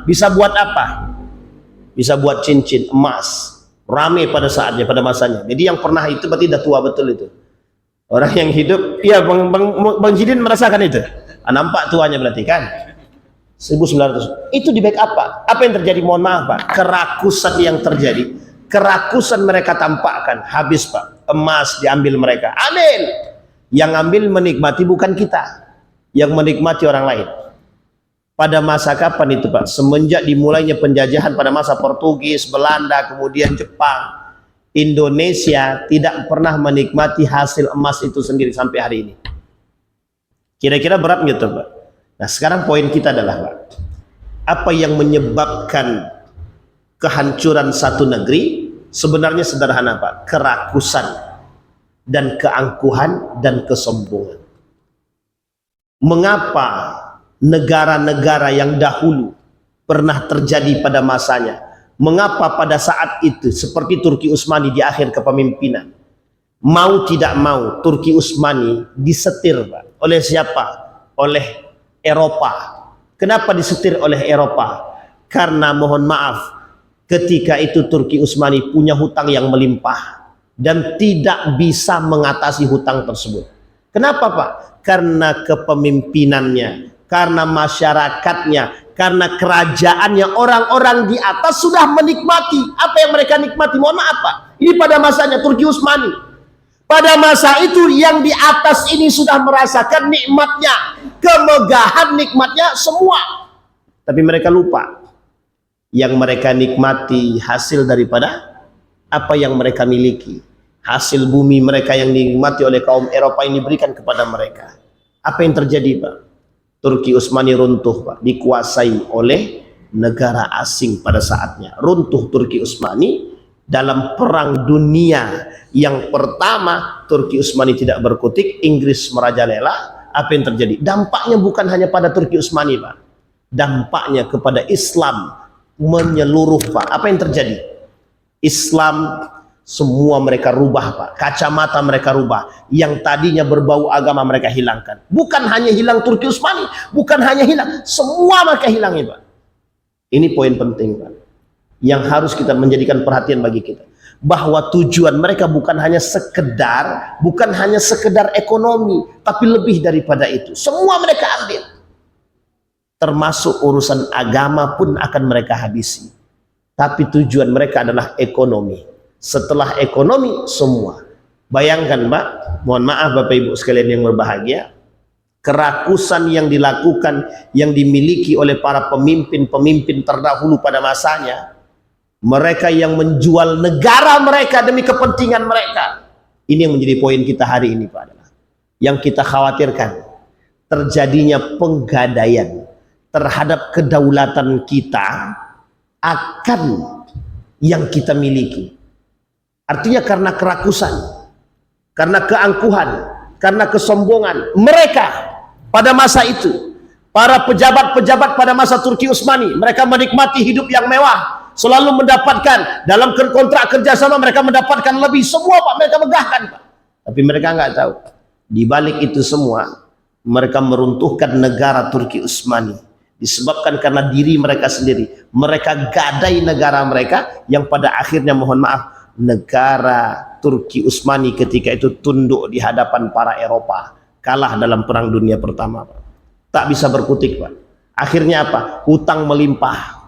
Bisa buat apa? Bisa buat cincin emas. Rame pada saatnya, pada masanya. Jadi yang pernah itu berarti dah tua betul itu. Orang yang hidup, iya Bang Jidin merasakan itu. Nampak tuanya berarti kan? 1900. Itu di backup Pak. Apa yang terjadi? Mohon maaf Pak. Kerakusan yang terjadi. Kerakusan mereka tampakkan. Habis Pak. Emas diambil mereka. Ambil. Yang ambil menikmati bukan kita. Yang menikmati orang lain. Pada masa kapan itu Pak? Semenjak dimulainya penjajahan pada masa Portugis, Belanda, kemudian Jepang, Indonesia tidak pernah menikmati hasil emas itu sendiri sampai hari ini. Kira-kira berat gitu Pak? Nah sekarang poin kita adalah Pak, apa yang menyebabkan kehancuran satu negeri? Sebenarnya sederhana Pak, kerakusan dan keangkuhan dan kesombongan. Mengapa negara-negara yang dahulu pernah terjadi pada masanya, mengapa pada saat itu seperti Turki Utsmani di akhir kepemimpinan, mau tidak mau Turki Utsmani disetir Pak. Oleh siapa? Oleh Eropa. Kenapa disetir oleh Eropa? Karena mohon maaf, ketika itu Turki Utsmani punya hutang yang melimpah dan tidak bisa mengatasi hutang tersebut. Kenapa Pak? Karena kepemimpinannya, karena masyarakatnya, karena kerajaannya, orang-orang di atas sudah menikmati. Apa yang mereka nikmati? Mohon maaf Pak, ini pada masanya Turki Utsmani. Pada masa itu yang di atas ini sudah merasakan nikmatnya, kemegahan nikmatnya semua. Tapi mereka lupa, yang mereka nikmati hasil daripada apa yang mereka miliki. Hasil bumi mereka yang dinikmati oleh kaum Eropa ini diberikan kepada mereka. Apa yang terjadi Pak? Turki Utsmani runtuh Pak, dikuasai oleh negara asing pada saatnya. Runtuh Turki Utsmani dalam perang dunia yang pertama. Turki Utsmani tidak berkutik, Inggris merajalela. Apa yang terjadi? Dampaknya bukan hanya pada Turki Utsmani Pak, dampaknya kepada Islam menyeluruh Pak. Apa yang terjadi? Islam semua mereka rubah Pak, kacamata mereka rubah, yang tadinya berbau agama mereka hilangkan. Bukan hanya hilang Turki Utsmani, bukan hanya hilang, semua mereka hilangi Pak. Ini poin penting Pak, yang harus kita menjadikan perhatian bagi kita, bahwa tujuan mereka bukan hanya sekedar ekonomi, tapi lebih daripada itu. Semua mereka ambil, termasuk urusan agama pun akan mereka habisi. Tapi tujuan mereka adalah ekonomi. Setelah ekonomi semua. Bayangkan Pak, mohon maaf Bapak Ibu sekalian yang berbahagia, kerakusan yang dilakukan, yang dimiliki oleh para pemimpin-pemimpin terdahulu pada masanya. Mereka yang menjual negara mereka demi kepentingan mereka. Ini yang menjadi poin kita hari ini Pak, adalah yang kita khawatirkan, terjadinya penggadaian terhadap kedaulatan kita akan yang kita miliki. Artinya karena kerakusan, karena keangkuhan, karena kesombongan mereka pada masa itu, para pejabat-pejabat pada masa Turki Utsmani, mereka menikmati hidup yang mewah, selalu mendapatkan dalam kontrak kerjasama, mereka mendapatkan lebih, semua Pak mereka megahkan Pak. Tapi mereka nggak tahu, di balik itu semua mereka meruntuhkan negara Turki Utsmani disebabkan karena diri mereka sendiri. Mereka gadai negara mereka yang pada akhirnya mohon maaf, negara Turki Utsmani ketika itu tunduk di hadapan para Eropa, kalah dalam perang dunia pertama Pak. Tak bisa berkutik Pak. Akhirnya apa? Hutang melimpah.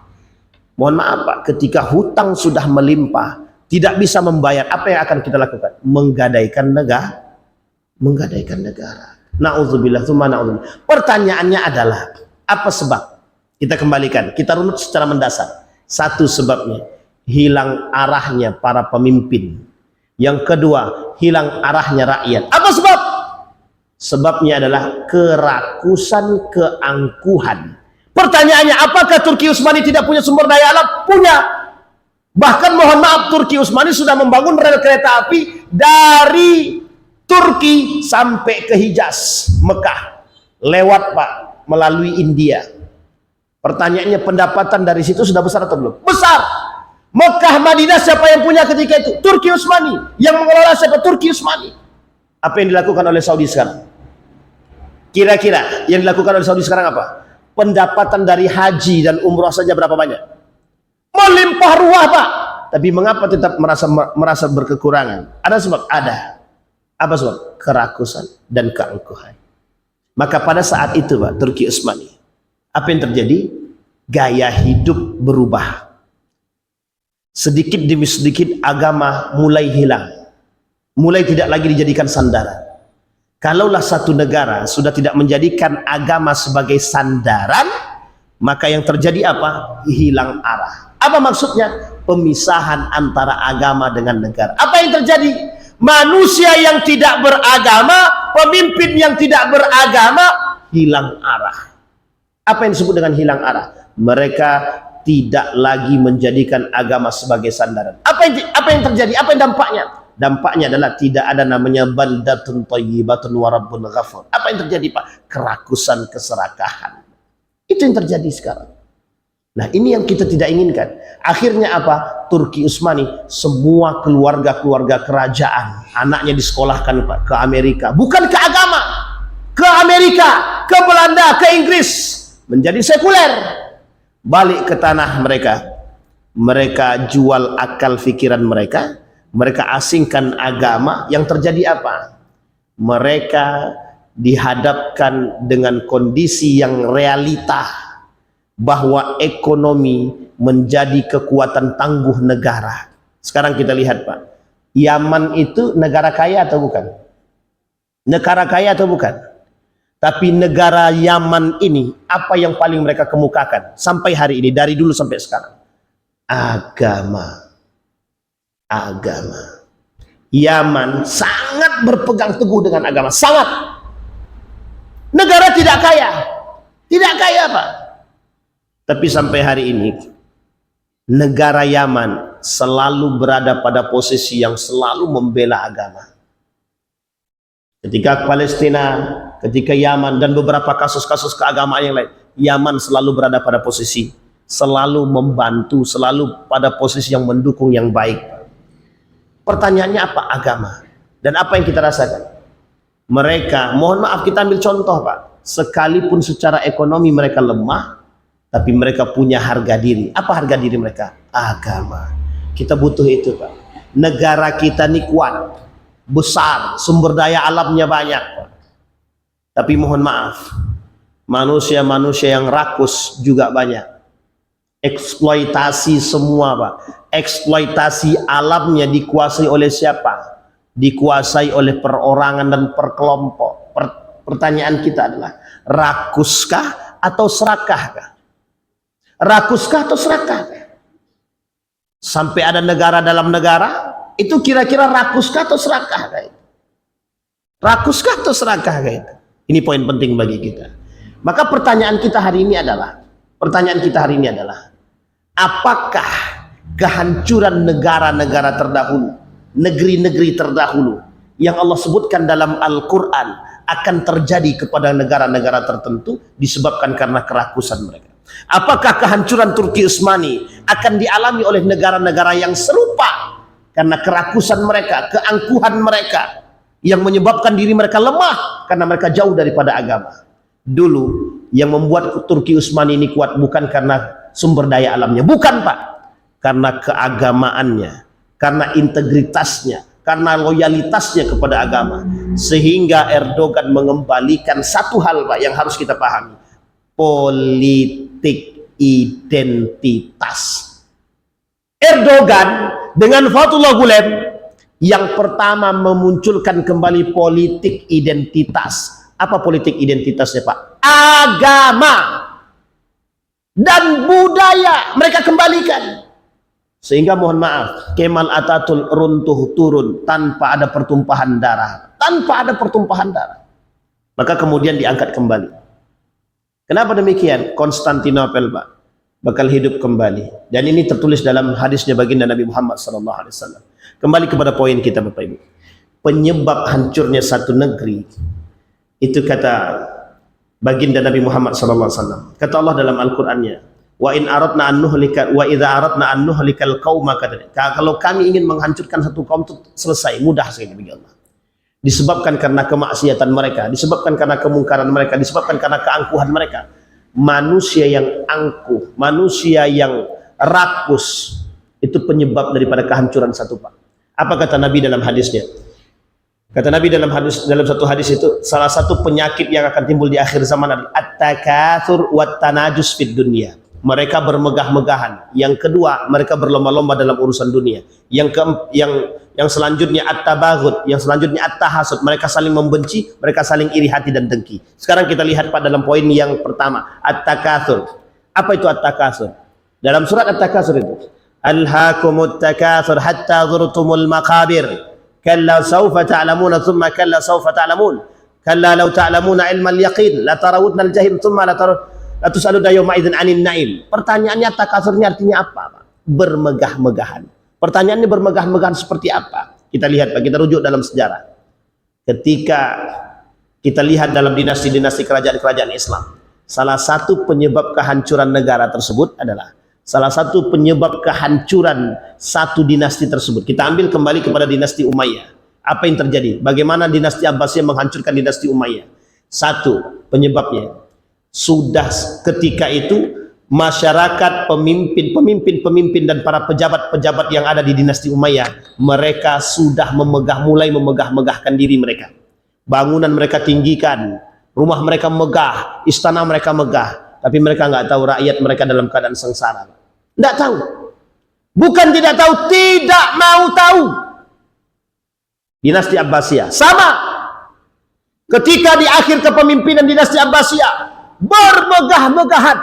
Mohon maaf Pak, ketika hutang sudah melimpah, tidak bisa membayar, apa yang akan kita lakukan? Menggadaikan negara. Menggadaikan negara. Na'udzubillah, tsumma na'udzubillah. Pertanyaannya adalah, apa sebab? Kita kembalikan, kita runut secara mendasar. Satu sebabnya, hilang arahnya para pemimpin. Yang kedua, hilang arahnya rakyat. Apa sebab? Sebabnya adalah kerakusan, keangkuhan. Pertanyaannya, apakah Turki Utsmani tidak punya sumber daya alam? Punya. Bahkan mohon maaf, Turki Utsmani sudah membangun rel kereta api dari Turki sampai ke Hijaz, Mekah. Lewat Pak, melalui India. Pertanyaannya, pendapatan dari situ sudah besar atau belum? Besar. Mekah, Madinah siapa yang punya ketika itu? Turki Utsmani. Yang mengelola siapa? Turki Utsmani. Apa yang dilakukan oleh Saudi sekarang? Kira-kira yang dilakukan oleh Saudi sekarang apa? Pendapatan dari haji dan umroh saja berapa banyak? Melimpah ruah Pak. Tapi mengapa tetap merasa berkekurangan? Ada sebab? Ada. Apa sebab? Kerakusan dan keangkuhan. Maka pada saat itu Pak, Turki Utsmani, apa yang terjadi? Gaya hidup berubah. Sedikit demi sedikit agama mulai hilang. Mulai tidak lagi dijadikan sandaran. Kalaulah satu negara sudah tidak menjadikan agama sebagai sandaran, maka yang terjadi apa? Hilang arah. Apa maksudnya? Pemisahan antara agama dengan negara. Apa yang terjadi? Manusia yang tidak beragama, pemimpin yang tidak beragama, hilang arah. Apa yang disebut dengan hilang arah? Mereka tidak lagi menjadikan agama sebagai sandaran. Apa yang terjadi? Apa yang dampaknya? Dampaknya adalah tidak ada namanya baldatun thayyibatun wa rabbun ghafur. Apa yang terjadi Pak? Kerakusan, keserakahan. Itu yang terjadi sekarang. Nah, ini yang kita tidak inginkan. Akhirnya apa? Turki Utsmani, semua keluarga-keluarga kerajaan, anaknya disekolahkan Pak ke Amerika. Bukan ke agama. Ke Amerika, ke Belanda, ke Inggris. Menjadi sekuler. Balik ke tanah mereka. Mereka jual akal pikiran mereka. Mereka asingkan agama. Yang terjadi apa? Mereka dihadapkan dengan kondisi yang realita bahwa ekonomi menjadi kekuatan tangguh negara. Sekarang kita lihat Pak, Yaman itu negara kaya atau bukan? Negara kaya atau bukan? Tapi negara Yaman ini, apa yang paling mereka kemukakan sampai hari ini, dari dulu sampai sekarang? Agama. Agama. Yaman sangat berpegang teguh dengan agama, sangat. Negara tidak kaya, tidak kaya Pak. Tapi sampai hari ini negara Yaman selalu berada pada posisi yang selalu membela agama. Ketika Palestina, ketika Yaman dan beberapa kasus-kasus keagamaan yang lain, Yaman selalu berada pada posisi, selalu membantu, selalu pada posisi yang mendukung yang baik. Pertanyaannya apa? Agama. Dan apa yang kita rasakan? Mereka, mohon maaf kita ambil contoh Pak, sekalipun secara ekonomi mereka lemah, tapi mereka punya harga diri. Apa harga diri mereka? Agama. Kita butuh itu Pak. Negara kita ini kuat, besar, sumber daya alamnya banyak Pak. Tapi mohon maaf, manusia-manusia yang rakus juga banyak. Eksploitasi semua Pak. Eksploitasi alamnya dikuasai oleh siapa? Dikuasai oleh perorangan dan perkelompok. Pertanyaan kita adalah, rakuskah atau serakahkah? Rakuskah atau serakahkah? Sampai ada negara dalam negara, itu kira-kira rakuskah atau serakahkah? Rakuskah atau serakahkah itu? Ini poin penting bagi kita. Maka pertanyaan kita hari ini adalah, apakah kehancuran negara-negara terdahulu, negeri-negeri terdahulu yang Allah sebutkan dalam Al-Quran akan terjadi kepada negara-negara tertentu disebabkan karena kerakusan mereka? Apakah kehancuran Turki Utsmani akan dialami oleh negara-negara yang serupa karena kerakusan mereka, keangkuhan mereka yang menyebabkan diri mereka lemah karena mereka jauh daripada agama? Dulu yang membuat Turki Utsmani ini kuat bukan karena sumber daya alamnya, bukan Pak, karena keagamaannya, karena integritasnya, karena loyalitasnya kepada agama. Sehingga Erdogan mengembalikan satu hal Pak yang harus kita pahami, politik identitas. Erdogan dengan Fethullah Gulen yang pertama memunculkan kembali politik identitas. Apa politik identitasnya Pak? Agama dan budaya mereka kembalikan. Sehingga mohon maaf, Kemal Atatürk runtuh turun tanpa ada pertumpahan darah. Tanpa ada pertumpahan darah. Maka kemudian diangkat kembali. Kenapa demikian? Konstantinopel Pak. bakal hidup kembali. Dan ini tertulis dalam hadisnya baginda Nabi Muhammad SAW. Kembali kepada poin kita Bapak Ibu. Penyebab hancurnya satu negeri itu kata baginda Nabi Muhammad SAW. Kata Allah dalam Al-Qur'annya, wa in aradna an nuhlika wa idza aradna an nuhlikal qauma kalau kami ingin menghancurkan satu kaum itu selesai, mudah sekali bagi Allah. Disebabkan karena kemaksiatan mereka, disebabkan karena kemungkaran mereka, disebabkan karena keangkuhan mereka. Manusia yang angkuh, manusia yang rakus, itu penyebab daripada kehancuran satu pak. Apa kata Nabi dalam hadisnya? Kata Nabi dalam satu hadis itu, salah satu penyakit yang akan timbul di akhir zaman adalah at-takatsur wat tanajus fid dunya. Mereka bermegah-megahan. Yang kedua, mereka berlomba-lomba dalam urusan dunia. Yang selanjutnya at-tabaghut, yang selanjutnya at-tahasud. Mereka saling membenci, mereka saling iri hati dan dengki. Sekarang kita lihat pada dalam poin yang pertama, at-takatsur. Apa itu at-takatsur? Dalam surat at-takatsur itu, alhaakumut takatsur hatta zurtumul maqabir. Kalla sawfa ta'lamuna thumma kalla sawfa ta'lamun. Kalla law ta'lamuna ilmal yaqin la tarawunal jahim thumma la tus'alu yawma idzin 'anil na'im. Pertanyaannya takasurnya artinya apa, Pak? Bermegah-megahan. Pertanyaannya bermegah-megahan seperti apa? Kita lihat, Pak, kita rujuk dalam sejarah. Ketika kita lihat dalam dinasti-dinasti kerajaan-kerajaan Islam, salah satu penyebab kehancuran negara tersebut adalah salah satu penyebab kehancuran satu dinasti tersebut. Kita ambil kembali kepada dinasti Umayyah. Apa yang terjadi? Bagaimana dinasti Abbasiyah menghancurkan dinasti Umayyah? Satu penyebabnya, sudah ketika itu masyarakat, pemimpin dan para pejabat-pejabat yang ada di dinasti Umayyah, mereka sudah mulai memegah-megahkan diri mereka. Bangunan mereka tinggikan, rumah mereka megah, istana mereka megah, tapi mereka nggak tahu rakyat mereka dalam keadaan sengsara. Nggak tahu. Bukan tidak tahu, tidak mau tahu. Dinasti Abbasiyah sama. Ketika di akhir kepemimpinan dinasti Abbasiyah, bermegah-megahan.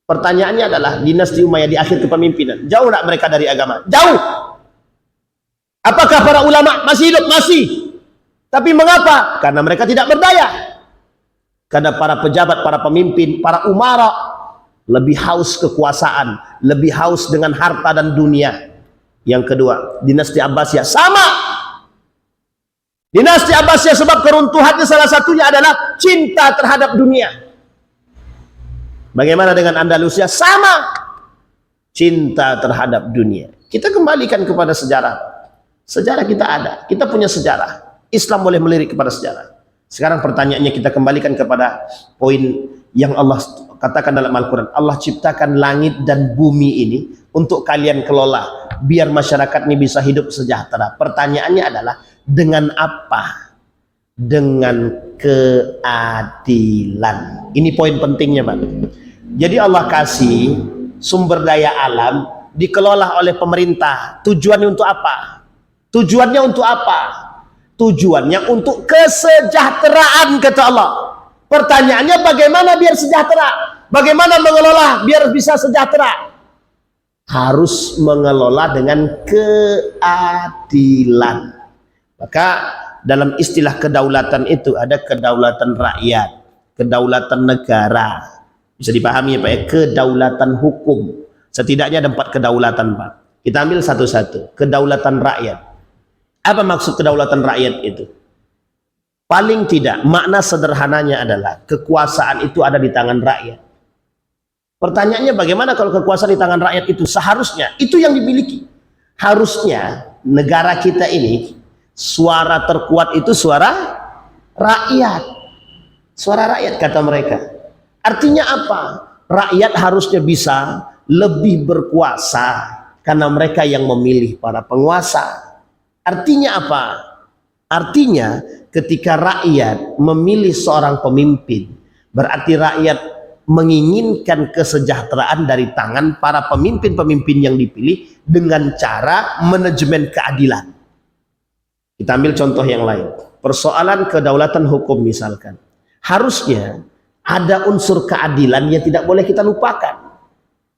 Pertanyaannya adalah, dinasti Umayyah di akhir kepemimpinan, jauh tak mereka dari agama? Jauh. Apakah para ulama masih hidup? Masih. Tapi mengapa? Karena mereka tidak berdaya. Karena para pejabat, para pemimpin, para umara lebih haus kekuasaan, lebih haus dengan harta dan dunia. Yang kedua, dinasti Abbasiyah sama. Dinasti Abbasiyah sebab keruntuhannya salah satunya adalah cinta terhadap dunia. Bagaimana dengan Andalusia? Sama. Cinta terhadap dunia. Kita kembalikan kepada sejarah. Sejarah kita ada. Kita punya sejarah. Islam boleh melirik kepada sejarah. Sekarang pertanyaannya kita kembalikan kepada poin yang Allah katakan dalam Al-Quran. Allah ciptakan langit dan bumi ini untuk kalian kelola, biar masyarakat ini bisa hidup sejahtera. Pertanyaannya adalah, dengan apa? Dengan keadilan. Ini poin pentingnya, Pak. Jadi Allah kasih sumber daya alam dikelola oleh pemerintah. Tujuannya untuk apa? Tujuannya untuk apa? Tujuannya untuk kesejahteraan, kata Allah. Pertanyaannya, bagaimana biar sejahtera? Bagaimana mengelola biar bisa sejahtera? Harus mengelola dengan keadilan. Maka dalam istilah kedaulatan itu ada kedaulatan rakyat, kedaulatan negara. Bisa dipahami ya Pak ya, kedaulatan hukum. Setidaknya ada 4 kedaulatan Pak. Kita ambil satu-satu. Kedaulatan rakyat. Apa maksud kedaulatan rakyat itu? Paling tidak, makna sederhananya adalah kekuasaan itu ada di tangan rakyat. Pertanyaannya, bagaimana kalau kekuasaan di tangan rakyat itu? Seharusnya itu yang dimiliki. Harusnya negara kita ini, suara terkuat itu suara rakyat. Suara rakyat, kata mereka. Artinya apa? Rakyat harusnya bisa lebih berkuasa karena mereka yang memilih para penguasa. Artinya apa? Artinya ketika rakyat memilih seorang pemimpin, berarti rakyat menginginkan kesejahteraan dari tangan para pemimpin-pemimpin yang dipilih dengan cara manajemen keadilan. Kita ambil contoh yang lain. Persoalan kedaulatan hukum misalkan. Harusnya ada unsur keadilan yang tidak boleh kita lupakan.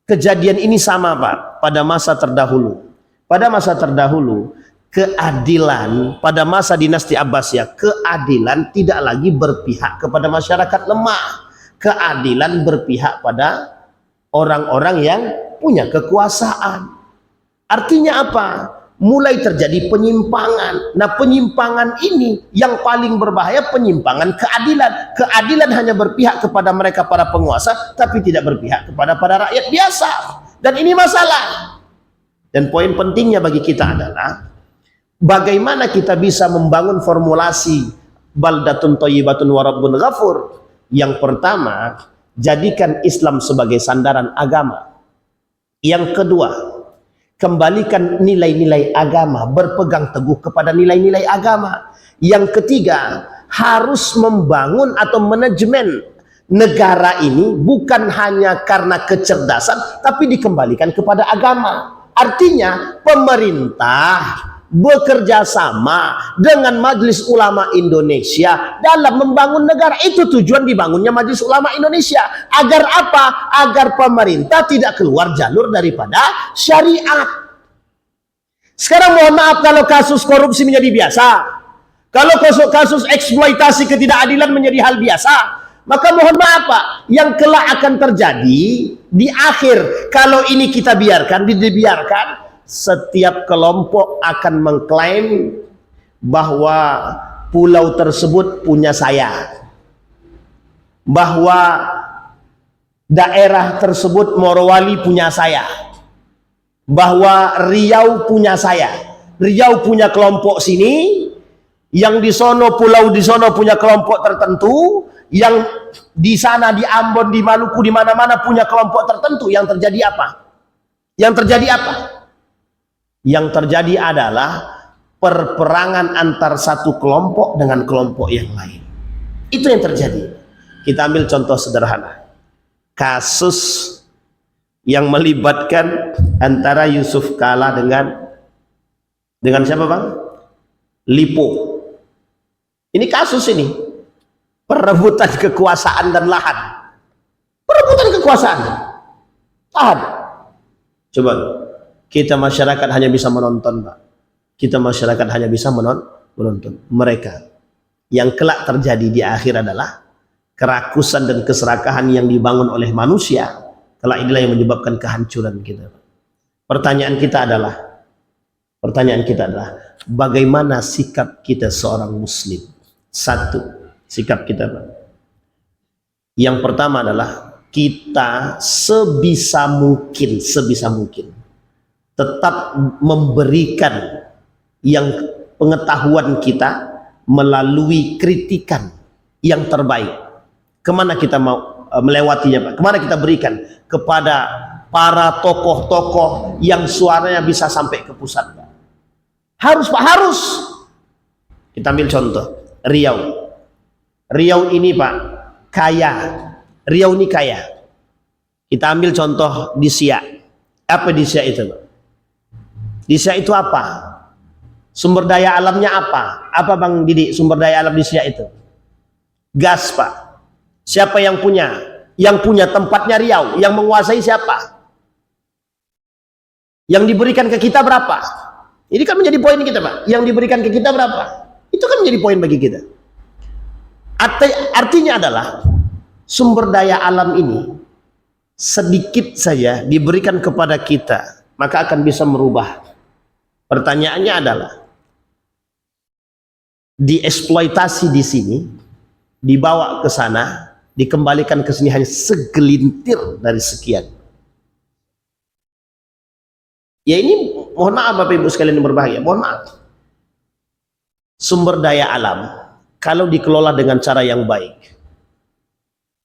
Kejadian ini sama Pak pada masa terdahulu. Pada masa terdahulu, keadilan pada masa dinasti Abbasiyah, keadilan tidak lagi berpihak kepada masyarakat lemah. Keadilan berpihak pada orang-orang yang punya kekuasaan. Artinya apa? Mulai terjadi penyimpangan. Nah, penyimpangan ini yang paling berbahaya, penyimpangan keadilan. Keadilan hanya berpihak kepada mereka para penguasa, tapi tidak berpihak kepada rakyat biasa. Dan ini masalah. Dan poin pentingnya bagi kita adalah bagaimana kita bisa membangun formulasi baldatun thayyibatun wa rabbun ghafur. Yang pertama, jadikan Islam sebagai sandaran agama. Yang kedua, kembalikan nilai-nilai agama, berpegang teguh kepada nilai-nilai agama. Yang ketiga, harus membangun atau manajemen negara ini bukan hanya karena kecerdasan, tapi dikembalikan kepada agama. Artinya pemerintah bekerja sama dengan Majelis Ulama Indonesia dalam membangun negara. Itu tujuan dibangunnya Majelis Ulama Indonesia. Agar apa? Agar pemerintah tidak keluar jalur daripada syariat. Sekarang mohon maaf kalau kasus korupsi menjadi biasa, kalau kasus eksploitasi ketidakadilan menjadi hal biasa, maka mohon maaf Pak, yang kelak akan terjadi di akhir, kalau ini kita biarkan, dibiarkan, setiap kelompok akan mengklaim bahwa pulau tersebut punya saya, bahwa daerah tersebut Morowali punya saya, bahwa Riau punya saya. Riau punya kelompok sini, yang di sono pulau di sono punya kelompok tertentu, yang di sana di Ambon, di Maluku, di mana-mana punya kelompok tertentu. Yang terjadi apa? Yang terjadi apa? Yang terjadi adalah perperangan antar satu kelompok dengan kelompok yang lain. Itu yang terjadi. Kita ambil contoh sederhana. Kasus yang melibatkan antara Yusuf Kala dengan siapa Bang? Lipo. Ini kasus ini. Perebutan kekuasaan dan lahan. Perebutan kekuasaan. Lahan. Coba. Kita masyarakat hanya bisa menonton, Pak. Kita masyarakat hanya bisa menonton. Mereka yang kelak terjadi di akhir adalah kerakusan dan keserakahan yang dibangun oleh manusia. Kelak inilah yang menyebabkan kehancuran kita. Pertanyaan kita adalah bagaimana sikap kita seorang muslim? Satu, sikap kita, Pak. Yang pertama adalah kita sebisa mungkin tetap memberikan yang pengetahuan kita melalui kritikan yang terbaik. Kemana kita mau melewatinya Pak? Kemana kita berikan? Kepada para tokoh-tokoh yang suaranya bisa sampai ke pusat Pak. Harus Pak, harus. Kita ambil contoh Riau. Riau ini Pak kaya. Riau ini kaya. Kita ambil contoh di Siak. Apa di Siak itu Pak? Di Siak itu apa? Sumber daya alamnya apa? Apa Bang Didi sumber daya alam di Siak itu? Gas Pak. Siapa yang punya? Yang punya tempatnya Riau. Yang menguasai siapa? Yang diberikan ke kita berapa? Ini kan menjadi poin kita Pak. Yang diberikan ke kita berapa? Itu kan menjadi poin bagi kita. Artinya adalah sumber daya alam ini sedikit saja diberikan kepada kita, maka akan bisa merubah. Pertanyaannya adalah dieksploitasi di sini, dibawa ke sana, dikembalikan ke sini hanya segelintir dari sekian. Ya ini mohon maaf Bapak Ibu sekalian yang berbahagia, mohon maaf. Sumber daya alam kalau dikelola dengan cara yang baik,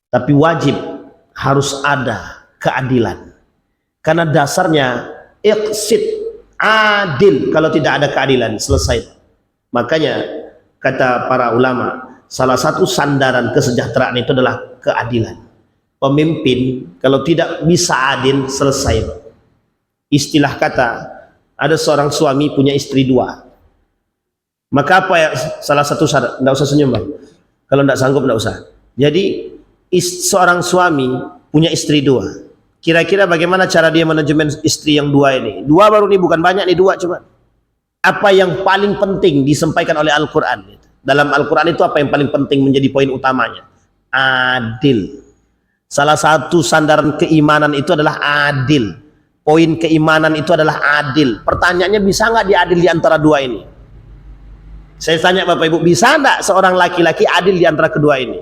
tapi wajib harus ada keadilan. Karena dasarnya iqsid, adil. Kalau tidak ada keadilan, selesai. Makanya kata para ulama, salah satu sandaran kesejahteraan itu adalah keadilan. Pemimpin kalau tidak bisa adil, selesai. Istilah kata, ada seorang suami punya istri dua. Maka apa ya salah satu syarat? Tidak usah senyum Bang. Kalau tidak sanggup tidak usah. Jadi seorang suami punya istri dua. Kira-kira bagaimana cara dia manajemen istri yang dua ini? Dua baru nih, bukan banyak nih, dua cuma. Apa yang paling penting disampaikan oleh Al-Quran? Dalam Al-Quran itu apa yang paling penting menjadi poin utamanya? Adil. Salah satu sandaran keimanan itu adalah adil. Poin keimanan itu adalah adil. Pertanyaannya, bisa nggak diadil di antara dua ini? Saya tanya Bapak Ibu, bisa nggak seorang laki-laki adil di antara kedua ini?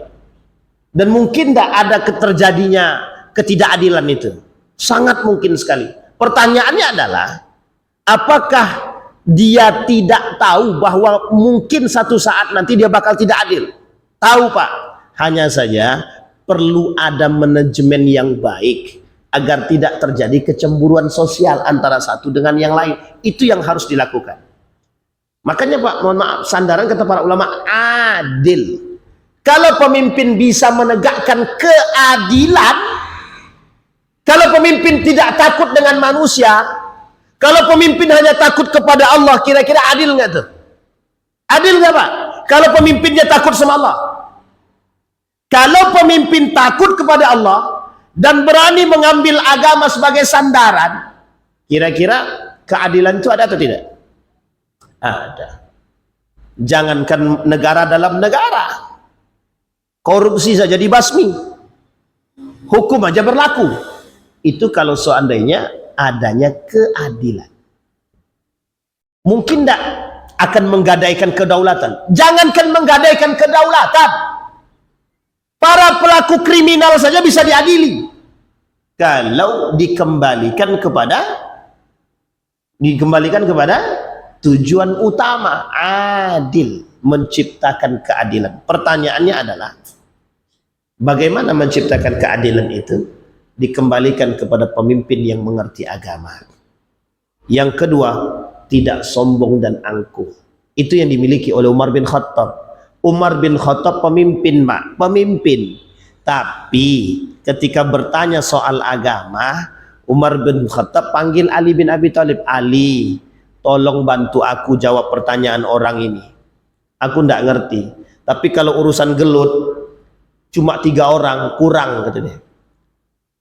Dan mungkin nggak ada terjadinya ketidakadilan itu? Sangat mungkin sekali. Pertanyaannya adalah, apakah dia tidak tahu bahwa mungkin satu saat nanti dia bakal tidak adil? Tahu Pak. Hanya saja perlu ada manajemen yang baik agar tidak terjadi kecemburuan sosial antara satu dengan yang lain. Itu yang harus dilakukan. Makanya Pak, mohon maaf, sandaran kata para ulama, adil. Kalau pemimpin bisa menegakkan keadilan, kalau pemimpin tidak takut dengan manusia, kalau pemimpin hanya takut kepada Allah, kira-kira adil nggak tuh? Adil nggak Pak? Kalau pemimpinnya takut sama Allah. Kalau pemimpin takut kepada Allah dan berani mengambil agama sebagai sandaran, kira-kira keadilan itu ada atau tidak? Ada. Jangankan negara dalam negara, korupsi saja dibasmi, hukum aja berlaku. Itu kalau seandainya adanya keadilan. Mungkin tidak akan menggadaikan kedaulatan. Jangankan menggadaikan kedaulatan, para pelaku kriminal saja bisa diadili kalau dikembalikan kepada tujuan utama, adil, menciptakan keadilan. Pertanyaannya adalah, bagaimana menciptakan keadilan itu? Dikembalikan kepada pemimpin yang mengerti agama. Yang kedua, tidak sombong dan angkuh. Itu yang dimiliki oleh Umar bin Khattab. Umar bin Khattab pemimpin, Pak, pemimpin. Tapi ketika bertanya soal agama, Umar bin Khattab panggil Ali bin Abi Thalib. Ali, tolong bantu aku jawab pertanyaan orang ini. Aku tidak ngerti. Tapi kalau urusan gelut, cuma 3 orang, kurang, kata dia.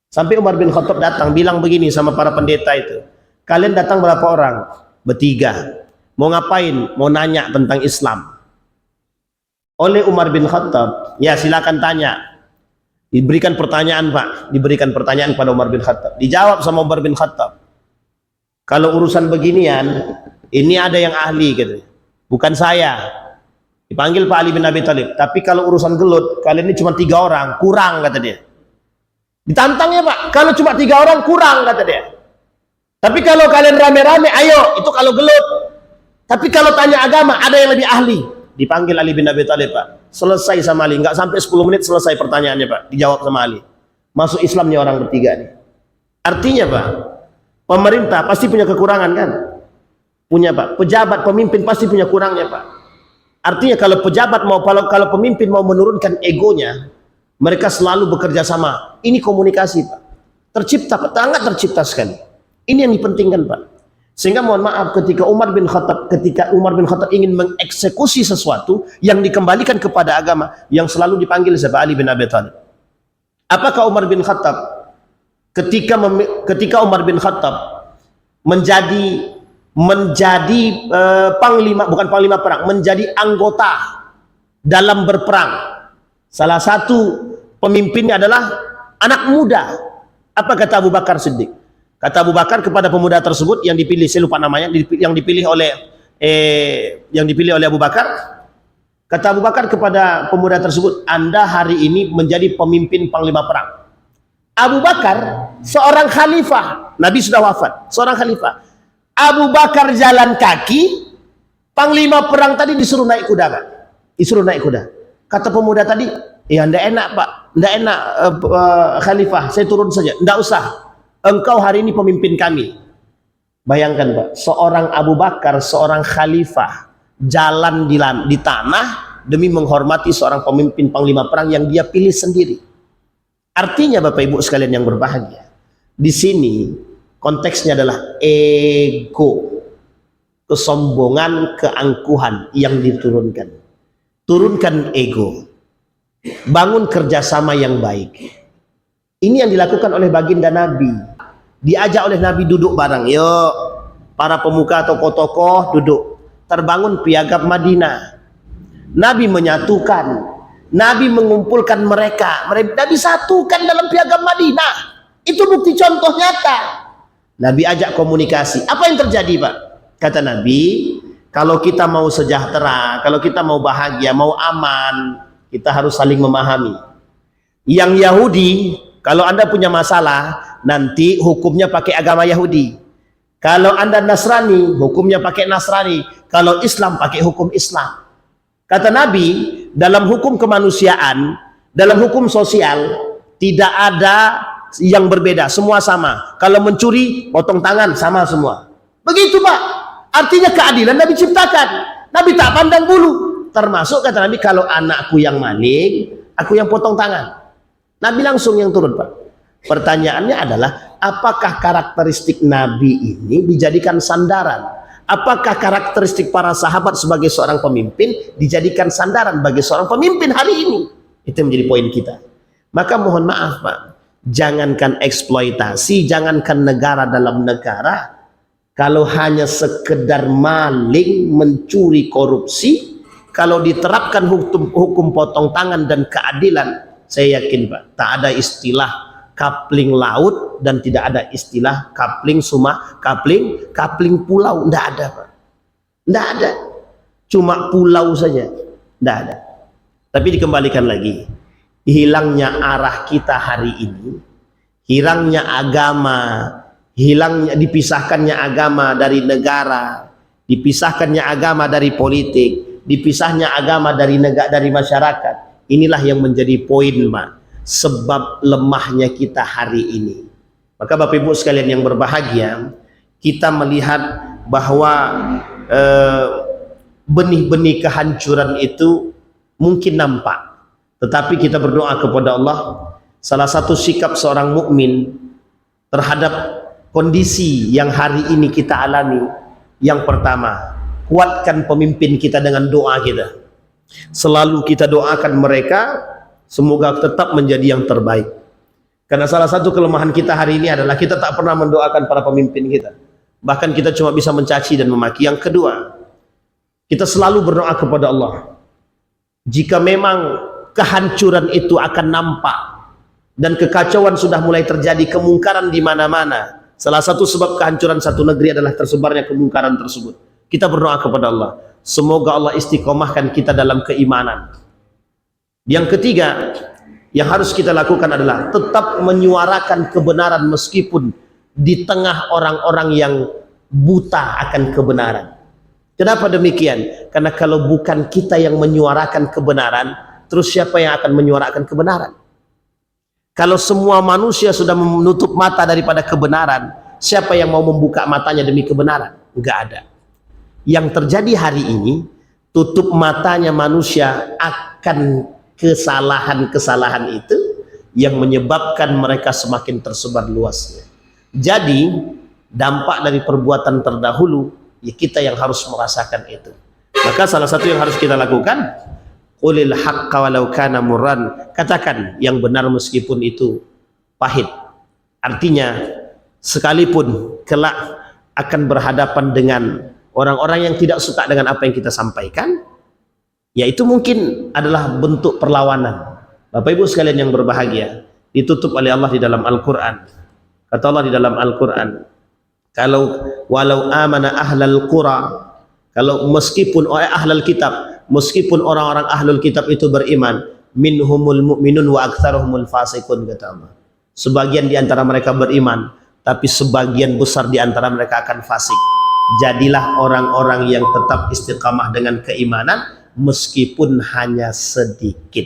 Sampai Umar bin Khattab datang, bilang begini sama para pendeta itu. Kalian datang berapa orang? Bertiga. Mau ngapain? Mau nanya tentang Islam. Oleh Umar bin Khattab, ya silakan tanya. Diberikan pertanyaan Pak, diberikan pertanyaan pada Umar bin Khattab. Dijawab sama Umar bin Khattab. Kalau urusan beginian, ini ada yang ahli, gitu. Bukan saya. Dipanggil Pak Ali bin Abi Thalib. Tapi kalau urusan gelut, kalian ini cuma 3 orang, kurang, kata dia. Ditantangnya Pak, kalau cuma 3 orang kurang, kata dia. Tapi kalau kalian rame-rame, ayo, itu kalau gelut. Tapi kalau tanya agama, ada yang lebih ahli. Dipanggil Ali bin Abi Thalib Pak. Selesai sama Ali, nggak sampai 10 menit selesai pertanyaannya Pak. Dijawab sama Ali. Masuk Islamnya orang bertiga nih. Artinya Pak, pemerintah pasti punya kekurangan kan? Punya Pak. Pejabat, pemimpin pasti punya kurangnya Pak. Artinya kalau pejabat kalau pemimpin mau menurunkan egonya, mereka selalu bekerja sama. Ini komunikasi Pak. Tercipta Pak, sangat tercipta sekali. Ini yang dipentingkan Pak. Sehingga mohon maaf, ketika Umar bin Khattab ingin mengeksekusi sesuatu yang dikembalikan kepada agama, yang selalu dipanggil siapa? Ali bin Abi Thalib. Apakah Umar bin Khattab ketika Umar bin Khattab menjadi panglima, bukan panglima perang, menjadi anggota dalam berperang, salah satu pemimpinnya adalah anak muda. Apa kata Abu Bakar Siddiq? Kata Abu Bakar kepada pemuda tersebut yang dipilih, saya lupa namanya, yang dipilih oleh Abu Bakar. Kata Abu Bakar kepada pemuda tersebut, Anda hari ini menjadi pemimpin panglima perang. Abu Bakar seorang khalifah, Nabi sudah wafat, seorang khalifah. Abu Bakar jalan kaki, panglima perang tadi disuruh naik kuda Pak. Disuruh naik kuda. Kata pemuda tadi, ya ndak enak Pak, ndak enak khalifah, saya turun saja. Ndak usah. Engkau hari ini pemimpin kami. Bayangkan Pak, seorang Abu Bakar, seorang khalifah jalan di tanah demi menghormati seorang pemimpin panglima perang yang dia pilih sendiri. Artinya Bapak Ibu sekalian yang berbahagia, di sini konteksnya adalah ego, kesombongan, keangkuhan yang diturunkan. Turunkan ego, bangun kerjasama yang baik. Ini yang dilakukan oleh baginda Nabi. Diajak oleh Nabi duduk bareng. Yuk, para pemuka tokoh-tokoh duduk. Terbangun piagam Madinah. Nabi menyatukan Nabi mengumpulkan mereka. Nabi satukan dalam piagam Madinah. Itu bukti contoh nyata. Nabi ajak komunikasi. Apa yang terjadi, Pak? Kata Nabi, kalau kita mau sejahtera, kalau kita mau bahagia, mau aman, kita harus saling memahami. Yang Yahudi, kalau Anda punya masalah, nanti hukumnya pakai agama Yahudi. Kalau Anda Nasrani, hukumnya pakai Nasrani. Kalau Islam, pakai hukum Islam. Kata Nabi, dalam hukum kemanusiaan, dalam hukum sosial, tidak ada yang berbeda, semua sama. Kalau mencuri, potong tangan, sama semua. Begitu, Pak. Artinya keadilan Nabi ciptakan. Nabi tak pandang bulu. Termasuk kata Nabi, kalau anakku yang maling, aku yang potong tangan. Nabi langsung yang turun, Pak. Pertanyaannya adalah, apakah karakteristik Nabi ini dijadikan sandaran? Apakah karakteristik para sahabat sebagai seorang pemimpin dijadikan sandaran bagi seorang pemimpin hari ini? Itu menjadi poin kita. Maka mohon maaf, Pak, jangankan eksploitasi, jangankan negara dalam negara, kalau hanya sekedar maling, mencuri, korupsi, kalau diterapkan hukum potong tangan dan keadilan, saya yakin, Pak, tak ada istilah kapling laut dan tidak ada istilah kapling kapling pulau. Tidak ada, Pak. Tidak ada. Cuma pulau saja. Tidak ada. Tapi dikembalikan lagi. Hilangnya arah kita hari ini, hilangnya agama, dipisahkannya agama dari negara, dipisahkannya agama dari politik, dipisahnya agama dari masyarakat. Inilah yang menjadi poin, Pak. Sebab lemahnya kita hari ini. Maka Bapak Ibu sekalian yang berbahagia, kita melihat bahwa benih-benih kehancuran itu mungkin nampak, tetapi kita berdoa kepada Allah. Salah satu sikap seorang mukmin terhadap kondisi yang hari ini kita alami, yang pertama, kuatkan pemimpin kita dengan doa kita. Selalu kita doakan mereka semoga tetap menjadi yang terbaik. Karena salah satu kelemahan kita hari ini adalah kita tak pernah mendoakan para pemimpin kita. Bahkan kita cuma bisa mencaci dan memaki. Yang kedua, kita selalu berdoa kepada Allah. Jika memang kehancuran itu akan nampak dan kekacauan sudah mulai terjadi, kemungkaran di mana-mana. Salah satu sebab kehancuran satu negeri adalah tersebarnya kemungkaran tersebut. Kita berdoa kepada Allah. Semoga Allah istiqomahkan kita dalam keimanan. Yang ketiga, yang harus kita lakukan adalah tetap menyuarakan kebenaran meskipun di tengah orang-orang yang buta akan kebenaran. Kenapa demikian? Karena kalau bukan kita yang menyuarakan kebenaran, terus siapa yang akan menyuarakan kebenaran? Kalau semua manusia sudah menutup mata daripada kebenaran, siapa yang mau membuka matanya demi kebenaran? Enggak ada. Yang terjadi hari ini, tutup matanya manusia akan kesalahan-kesalahan itu yang menyebabkan mereka semakin tersebar luasnya. Jadi dampak dari perbuatan terdahulu, ya kita yang harus merasakan itu. Maka salah satu yang harus kita lakukan, qulil haqqa walau kana murran, katakan yang benar meskipun itu pahit. Artinya sekalipun kelak akan berhadapan dengan orang-orang yang tidak suka dengan apa yang kita sampaikan, ya itu mungkin adalah bentuk perlawanan. Bapak Ibu sekalian yang berbahagia, ditutup oleh Allah di dalam Al-Quran. Kata Allah di dalam Al-Quran, walau amana ahlal qura, kalau meskipun ahlul kitab, meskipun orang-orang ahlul kitab itu beriman, minhumul mu'minun wa aktsaruhumul fasiqun, kata Allah. Sebagian di antara mereka beriman, tapi sebagian besar di antara mereka akan fasik. Jadilah orang-orang yang tetap istiqamah dengan keimanan, meskipun hanya sedikit.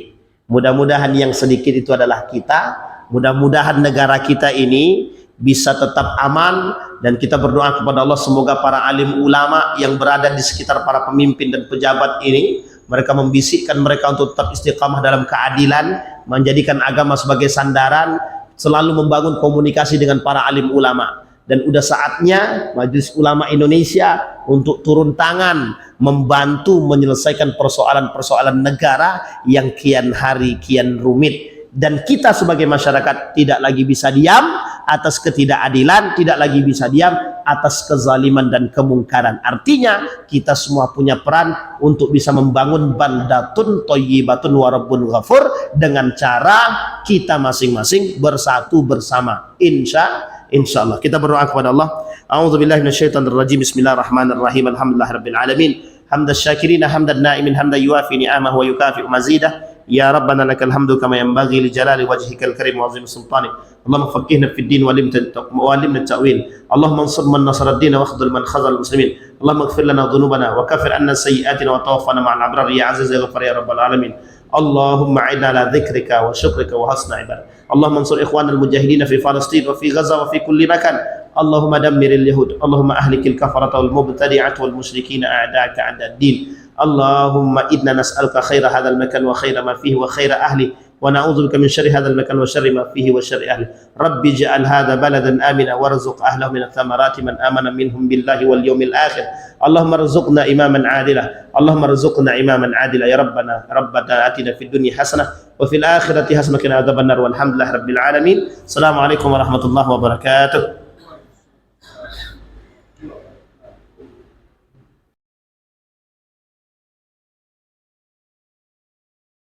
Mudah-mudahan yang sedikit itu adalah kita. Mudah-mudahan negara kita ini bisa tetap aman, dan kita berdoa kepada Allah semoga para alim ulama yang berada di sekitar para pemimpin dan pejabat ini, mereka membisikkan mereka untuk tetap istiqamah dalam keadilan, menjadikan agama sebagai sandaran, selalu membangun komunikasi dengan para alim ulama. Dan udah saatnya Majelis Ulama Indonesia untuk turun tangan membantu menyelesaikan persoalan-persoalan negara yang kian hari kian rumit. Dan kita sebagai masyarakat tidak lagi bisa diam atas ketidakadilan, tidak lagi bisa diam atas kezaliman dan kemungkaran. Artinya kita semua punya peran untuk bisa membangun baldatun thayyibatun wa rabbun ghafur dengan cara kita masing-masing bersatu bersama. Insyaallah kita berdoa kepada Allah. A'udzubillahi minasyaitonir rajim. Bismillahirrahmanirrahim. Alhamdulillahirabbil alamin. Hamdas syakirina hamdan na'imin hamdan yuafi ni'amahu wa yukafi'u mazidah. Ya Rabbana lakal hamdu kama yanbaghi li jalali wajhikal karim wa 'azimi sultanik. Allahumma faqqihna fid din wa 'allimna at-ta'wil. Allahumma ansur man nasara ad-din wa akhdhil man khazala al-muslimin. Allahumma ighfir lana dhunubana wa kaffir 'anna sayyi'atina wa tawaffana ma'al abrar ya 'aziz ya ghafar ya rabbal alamin. Allahumma a'inna ala dhikrika wa syukrika wa husni ibadah. Allahumma ansur ikhwanal mujahidin fi Palestin wa fi Gaza wa fi kulli makan. Allahumma dammiril yahud. Allahumma ahlikil kafarata wal mubtadi'at wal musyrikina a'da'aka 'ada ad-din. Allahumma inna nas'aluka khaira hadzal makan wa khaira ma fihi wa khaira ahli wa na'udzubika min syarri hadzal makan wa syarri ma fihi wa syarri ahli. Rabbi ij'al hadza baladan amina warzuq ahlahu min ath-thamarati man amana minhum billahi wal yawmil akhir. Allahumma rzuqna imaman 'adila. Allahumma rzuqna imaman 'adila ya rabbana. Rabbana atina fid dunya hasanah wa fil akhirati hasanah wa qina adzabannar. Walhamdulillahirabbil alamin. Assalamualaikum warahmatullahi wabarakatuh.